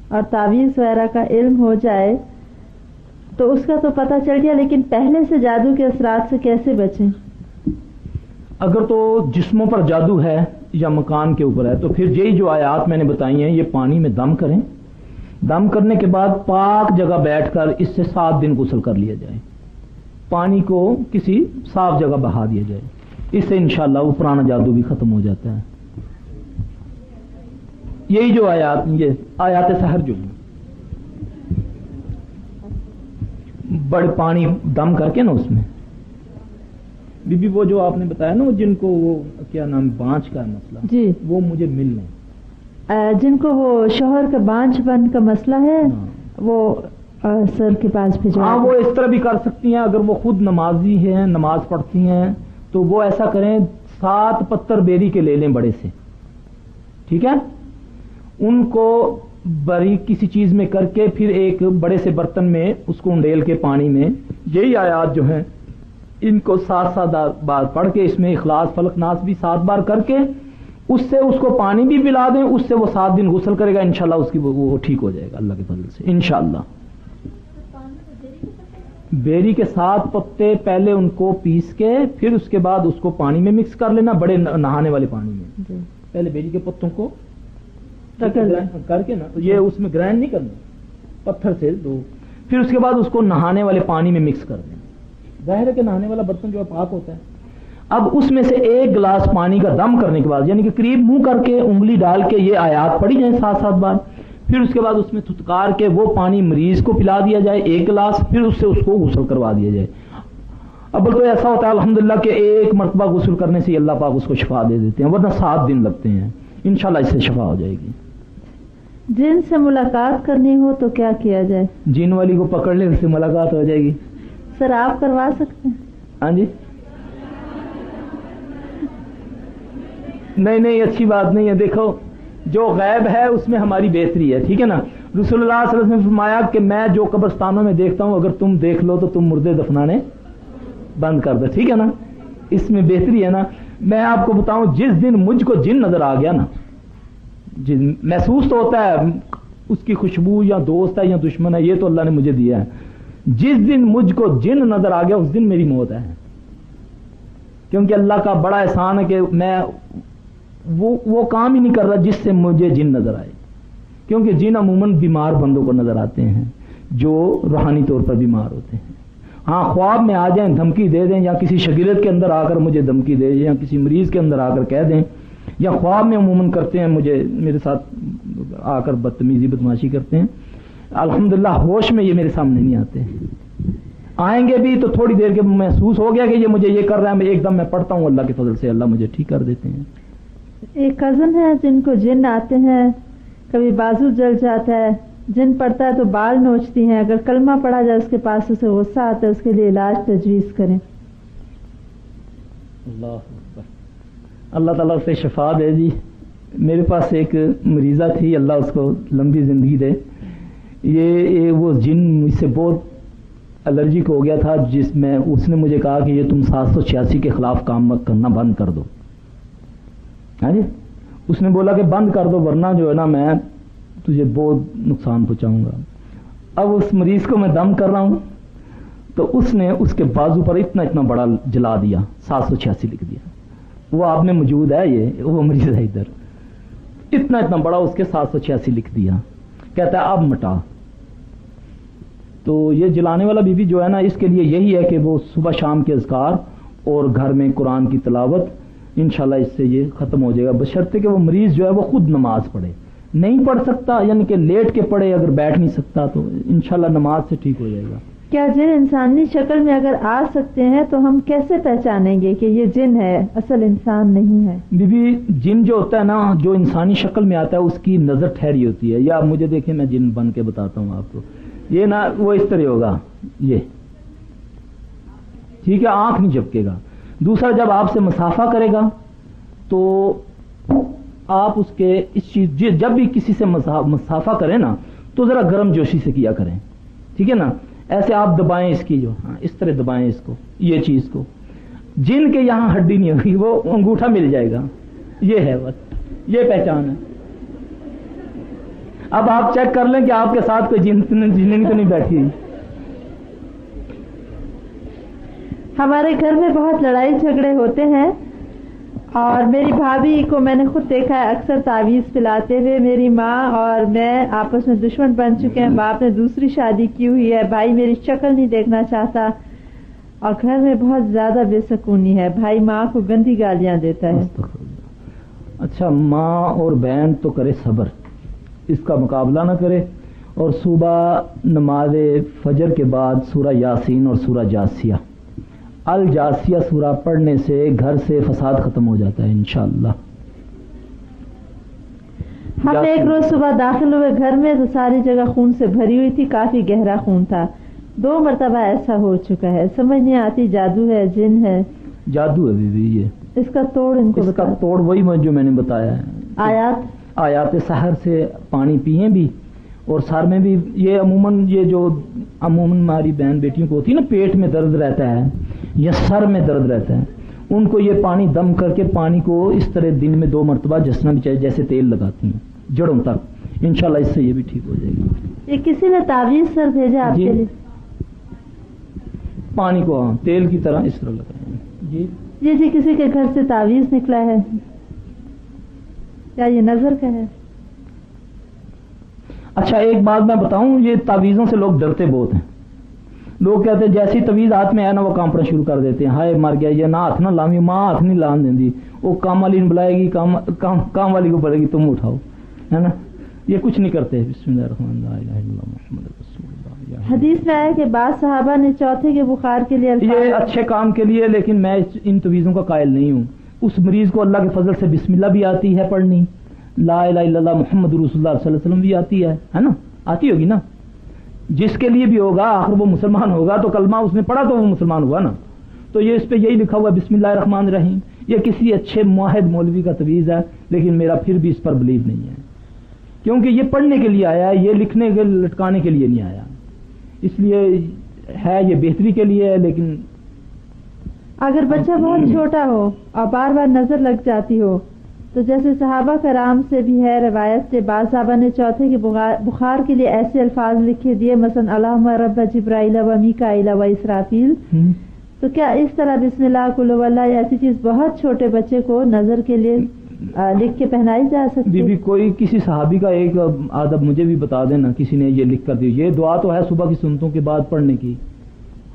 اور تعویذ وغیرہ کا علم ہو جائے تو اس کا تو پتہ چل گیا, لیکن پہلے سے جادو کے اثرات سے کیسے بچیں؟ اگر تو جسموں پر جادو ہے یا مکان کے اوپر ہے تو پھر یہی جو آیات میں نے بتائی ہیں, یہ پانی میں دم کریں, دم کرنے کے بعد پاک جگہ بیٹھ کر اس سے 7 دن غسل کر لیا جائے, پانی کو کسی صاف جگہ بہا دیا جائے, اس سے انشاءاللہ وہ پرانا جادو بھی ختم ہو جاتا ہے. یہی جو آیات, یہ آیات سحر جو بڑے پانی دم کر کے نا اس میں بی بی وہ جو آپ نے بتایا نا جن کو وہ کیا نام بانچ کا مسئلہ جی, وہ مجھے مل لیں. جن کو وہ شوہر کا بانجھ بن کا مسئلہ ہے وہ سر کے پاس بھیجوا. ہاں وہ اس طرح بھی کر سکتی ہیں, اگر وہ خود نمازی ہیں نماز پڑھتی ہیں تو وہ ایسا کریں 7 پتھر بیری کے لے لیں بڑے سے, ٹھیک ہے, ان کو باریک کسی چیز میں کر کے پھر ایک بڑے سے برتن میں اس کو انڈیل کے پانی میں یہی آیات جو ہیں ان کو 7 بار پڑھ کے اس میں اخلاص فلق ناس بھی 7 بار کر کے اس سے اس کو پانی بھی پلا دیں, اس سے وہ 7 دن غسل کرے گا, انشاءاللہ اس کی وہ ٹھیک ہو جائے گا اللہ کے فضل سے انشاءاللہ. بیری کے 7 پتے پہلے ان کو پیس کے پھر اس کے بعد اس کو پانی میں مکس کر لینا, بڑے نہانے والے پانی میں. پہلے بیری کے پتوں کو کر کے نا یہ اس میں گرائنڈ نہیں کرنا پتھر سے دو, پھر اس کے بعد اس کو نہانے والے پانی میں مکس کر دینا. ظاہر ہے کہ نہانے والا برتن جو ہے پاک ہوتا ہے. اب اس میں سے 1 گلاس پانی کا دم کرنے کے بعد یعنی کہ قریب منہ کر کے انگلی ڈال کے یہ آیات پڑھی جائیں 7 بار, پھر اس کے بعد اس میں تھتکار کے وہ پانی مریض کو پلا دیا جائے 1 گلاس, پھر اس سے اس کو غسل کروا دیا جائے. اب تو ایسا ہوتا ہے الحمدللہ کہ 1 مرتبہ غسل کرنے سے اللہ پاک اس کو شفا دے دیتے ہیں, ورنہ 7 دن لگتے ہیں. انشاءاللہ اس سے شفا ہو جائے گی. جن سے ملاقات کرنی ہو تو کیا کیا جائے؟ جن والی کو پکڑ لے اس سے ملاقات ہو جائے گی. سر آپ کروا سکتے ہیں؟ ہاں جی, نہیں اچھی بات نہیں ہے. دیکھو جو غیب ہے اس میں ہماری بہتری ہے, ٹھیک ہے نا. رسول اللہ صلی اللہ علیہ وسلم نے فرمایا کہ میں جو قبرستانوں میں دیکھتا ہوں اگر تم دیکھ لو تو تم مردے دفنانے بند کر دو, ٹھیک ہے نا. اس میں بہتری ہے نا. میں آپ کو بتاؤں جس دن مجھ کو جن نظر آ گیا نا, محسوس تو ہوتا ہے اس کی خوشبو یا دوست ہے یا دشمن ہے, یہ تو اللہ نے مجھے دیا ہے. جس دن مجھ کو جن نظر آ گیا اس دن میری موت ہے, کیونکہ اللہ کا بڑا احسان ہے کہ میں وہ کام ہی نہیں کر رہا جس سے مجھے جن نظر آئے, کیونکہ جن عموماً بیمار بندوں کو نظر آتے ہیں جو روحانی طور پر بیمار ہوتے ہیں. ہاں خواب میں آ جائیں دھمکی دے دیں، یا کسی شگیرت کے اندر آ کر مجھے دھمکی دے دیں، یا کسی مریض کے اندر آ کر کہہ دیں، یا خواب میں عموماً کرتے ہیں میرے ساتھ آ کر بدتمیزی بدماشی کرتے ہیں، الحمدللہ ہوش میں یہ میرے سامنے نہیں آتے، آئیں گے بھی تو تھوڑی دیر کے محسوس ہو گیا کہ یہ مجھے یہ کر رہا ہے، میں ایک دم میں پڑھتا ہوں، اللہ کے فضل سے اللہ مجھے ٹھیک کر دیتے ہیں۔ ایک کزن ہے جن کو جن آتے ہیں، کبھی بازو جل جاتا ہے، جن پڑتا ہے تو بال نوچتی ہیں، اگر کلمہ پڑھا جائے اس کے پاس اسے غصہ آتا ہے، اس کے لیے علاج تجویز کریں۔ اللہ اکبر، اللہ تعالیٰ سے شفا دے جی۔ میرے پاس ایک مریضہ تھی، اللہ اس کو لمبی زندگی دے، یہ وہ جن مجھ سے بہت الرجک ہو گیا تھا، جس میں اس نے مجھے کہا کہ یہ تم 786 کے خلاف کام کرنا بند کر دو، ہاں جی، اس نے بولا کہ بند کر دو ورنہ جو ہے نا میں تجھے بہت نقصان پہنچاؤں گا۔ اب اس مریض کو میں دم کر رہا ہوں تو اس نے اس کے بازو پر اتنا بڑا جلا دیا، 786 لکھ دیا، وہ آپ میں موجود ہے، یہ وہ مریض ہے ادھر، اتنا بڑا اس کے 786 لکھ دیا، کہتا ہے اب مٹا۔ تو یہ جلانے والا بی بی جو ہے نا، اس کے لیے یہی ہے کہ وہ صبح شام کے اذکار اور گھر میں قرآن کی تلاوت، انشاءاللہ اس سے یہ ختم ہو جائے گا، بشرطے کہ وہ مریض جو ہے وہ خود نماز پڑھے، نہیں پڑھ سکتا یعنی کہ لیٹ کے پڑھے، اگر بیٹھ نہیں سکتا تو انشاءاللہ نماز سے ٹھیک ہو جائے گا۔ کیا جن انسانی شکل میں اگر آ سکتے ہیں تو ہم کیسے پہچانیں گے کہ یہ جن ہے، اصل انسان نہیں ہے؟ بی بی جن جو ہوتا ہے نا، جو انسانی شکل میں آتا ہے اس کی نظر ٹھہری ہوتی ہے، یا مجھے دیکھیں میں جن بن کے بتاتا ہوں آپ کو، یہ نا وہ اس طرح ہوگا، یہ ٹھیک ہے، آنکھ نہیں جھپکے گا۔ دوسرا جب آپ سے مسافہ کرے گا تو آپ اس کے اس چیز جب بھی کسی سے مسافہ کریں نا تو ذرا گرم جوشی سے کیا کریں، ٹھیک ہے نا، ایسے آپ دبائیں اس کی، جو ہاں اس طرح دبائیں اس کو، یہ چیز کو، جن کے یہاں ہڈی نہیں ہوگی وہ انگوٹھا مل جائے گا، یہ ہے بس، یہ پہچان ہے۔ اب آپ چیک کر لیں کہ آپ کے ساتھ کوئی جن تو نہیں بیٹھی ہوئی۔ ہمارے گھر میں بہت لڑائی جھگڑے ہوتے ہیں، اور میری بھابھی کو میں نے خود دیکھا ہے اکثر تعویذ پلاتے ہوئے۔ میری ماں اور میں آپس میں دشمن بن چکے ہیں، باپ نے دوسری شادی کی ہوئی ہے، بھائی میری شکل نہیں دیکھنا چاہتا، اور گھر میں بہت زیادہ بے سکونی ہے، بھائی ماں کو گندی گالیاں دیتا ہے۔ اچھا، ماں اور بہن تو کرے صبر، اس کا مقابلہ نہ کرے، اور صبح نماز فجر کے بعد سورہ یاسین اور سورہ جاسیہ، الجاسیہ سورہ پڑھنے سے گھر سے فساد ختم ہو جاتا ہے انشاءاللہ۔ ہم ایک روز صبح داخل ہوئے گھر میں تو ساری جگہ خون سے بھری ہوئی تھی، کافی گہرا خون تھا، 2 مرتبہ ایسا ہو چکا ہے، سمجھ نہیں آتی جادو ہے جن ہے؟ جادو ہے بیوی، یہ اس کا توڑ ان کو اس کا توڑ وہی جو میں نے بتایا ہے، آیات سحر سے پانی پیئیں بھی، اور سر میں بھی، یہ عموماً ہماری بہن بیٹیوں کو ہوتی ہے نا، پیٹ میں درد رہتا ہے یا سر میں درد رہتا ہے، ان کو یہ پانی دم کر کے پانی کو اس طرح دن میں 2 مرتبہ جسنا بھی چاہیے، جیسے تیل لگاتی ہیں جڑوں تک، انشاءاللہ اس سے یہ بھی ٹھیک ہو جائے گا۔ یہ کسی نے تعویذ سر بھیجا آپ کے لیے؟ پانی کو تیل کی طرح اس طرح لگائیں جی کسی کے گھر سے تعویذ نکلا ہے، کیا یہ نظر کا ہے؟ اچھا ایک بات میں بتاؤں، یہ تعویذوں سے لوگ ڈرتے بہت ہیں، لوگ کہتے ہیں جیسی تعویذ ہاتھ میں ہے نا وہ کانپنا شروع کر دیتے ہیں، ہائے مر گیا، یہ نہ ہاتھ نہ لامی، ماں ہاتھ نہیں لان دیں، وہ کام والی بلائے گی، کام والی کو بولے گی تم اٹھاؤ، ہے نا، یہ کچھ نہیں کرتے۔ بسم اللہ الرحمن الرحیم، محمد رسول اللہ۔ حدیث میں آیا کہ بعض صحابہ نے چوتھے کے بخار کے لیے یہ اچھے کام کے لیے، لیکن میں ان تعویذوں کا قائل نہیں ہوں۔ اس مریض کو اللہ کے فضل سے بسم اللہ بھی آتی ہے پڑھنی، لا الہ الا اللہ محمد رسول اللہ صلی اللہ علیہ وسلم بھی آتی ہے نا، آتی ہوگی نا، جس کے لیے بھی ہوگا آخر وہ مسلمان ہوگا، تو کلمہ اس نے پڑھا تو وہ مسلمان ہوا نا، تو یہ اس پہ یہی لکھا ہوا بسم اللہ الرحمن الرحیم، یہ کسی اچھے موحد مولوی کا تعویذ ہے، لیکن میرا پھر بھی اس پر بلیو نہیں ہے، کیونکہ یہ پڑھنے کے لیے آیا ہے، یہ لکھنے کے لٹکانے کے لیے نہیں آیا، اس لیے ہے یہ بہتری کے لیے ہے، لیکن اگر بچہ بہت چھوٹا ہو اور بار بار نظر لگ جاتی ہو، تو جیسے صحابہ کرام سے بھی ہے روایت سے، بعض صحابہ نے چوتھے کے بخار کے لیے ایسے الفاظ لکھے دیے، مثلا اللہم رب جبرائیل و میکائیل و اسرافیل، تو کیا اس طرح بسم اللہ قل هو اللہ ایسی چیز بہت چھوٹے بچے کو نظر کے لیے لکھ کے پہنائی جا سکتی ہے؟ کوئی کسی صحابی کا ایک آدب مجھے بھی بتا دینا، کسی نے یہ لکھ کر دی، یہ دعا تو ہے صبح کی سنتوں کے بعد پڑھنے کی،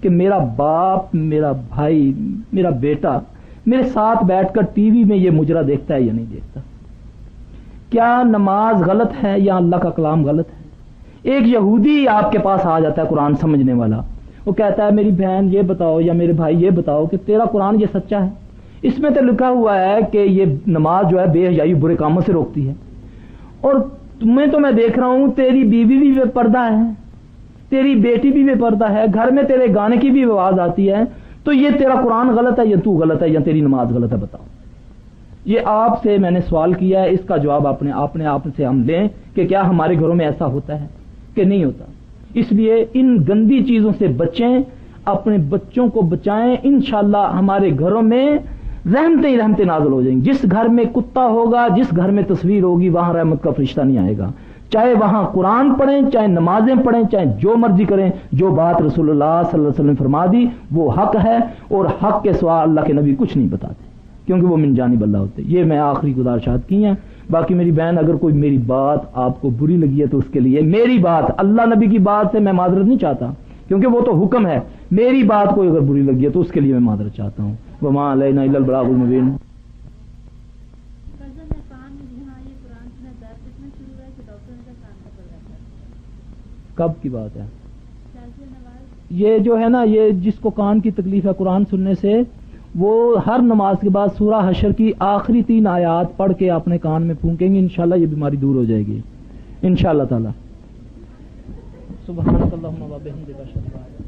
کہ میرا باپ، میرا بھائی، میرا بیٹا میرے ساتھ بیٹھ کر ٹی وی میں یہ مجرا دیکھتا ہے یا نہیں دیکھتا؟ کیا نماز غلط ہے یا اللہ کا کلام غلط ہے؟ ایک یہودی آپ کے پاس آ جاتا ہے قرآن سمجھنے والا، وہ کہتا ہے میری بہن یہ بتاؤ یا میرے بھائی یہ بتاؤ کہ تیرا قرآن یہ سچا ہے؟ اس میں تو لکھا ہوا ہے کہ یہ نماز جو ہے بے حیائی برے کاموں سے روکتی ہے، اور تمہیں تو میں دیکھ رہا ہوں تیری بیوی بھی بے پردہ ہے، تیری بیٹی بھی بے پردہ ہے، گھر میں تیرے گانے کی بھی آواز آتی ہے، تو یہ تیرا قرآن غلط ہے یا تو غلط ہے یا تیری نماز غلط ہے؟ بتاؤ۔ یہ آپ سے میں نے سوال کیا ہے، اس کا جواب اپنے آپ سے ہم لیں کہ کیا ہمارے گھروں میں ایسا ہوتا ہے کہ نہیں ہوتا؟ اس لیے ان گندی چیزوں سے بچیں، اپنے بچوں کو بچائیں، انشاءاللہ ہمارے گھروں میں رحمتیں ہی رحمتیں نازل ہو جائیں گی۔ جس گھر میں کتا ہوگا، جس گھر میں تصویر ہوگی، وہاں رحمت کا فرشتہ نہیں آئے گا، چاہے وہاں قرآن پڑھیں، چاہے نمازیں پڑھیں، چاہے جو مرضی کریں۔ جو بات رسول اللہ صلی اللہ علیہ وسلم نے فرما دی وہ حق ہے، اور حق کے سوا اللہ کے نبی کچھ نہیں بتاتے، کیونکہ وہ من جانب اللہ ہوتے۔ یہ میں آخری گزارشات کی ہیں۔ باقی میری بہن اگر کوئی میری بات آپ کو بری لگی ہے تو اس کے لیے میری بات، اللہ نبی کی بات سے میں معذرت نہیں چاہتا کیونکہ وہ تو حکم ہے، میری بات کوئی اگر بری لگی ہے تو اس کے لیے میں معذرت چاہتا ہوں۔ وما علینا الا البلاغ المبین۔ کب کی بات ہے یہ جو ہے نا، یہ جس کو کان کی تکلیف ہے قرآن سننے سے، وہ ہر نماز کے بعد سورہ حشر کی آخری 3 آیات پڑھ کے اپنے کان میں پھونکیں گے، انشاءاللہ یہ بیماری دور ہو جائے گی انشاءاللہ تعالی۔ سبحانک اللہم و بحمدک اشہد ان لا الہ الا انت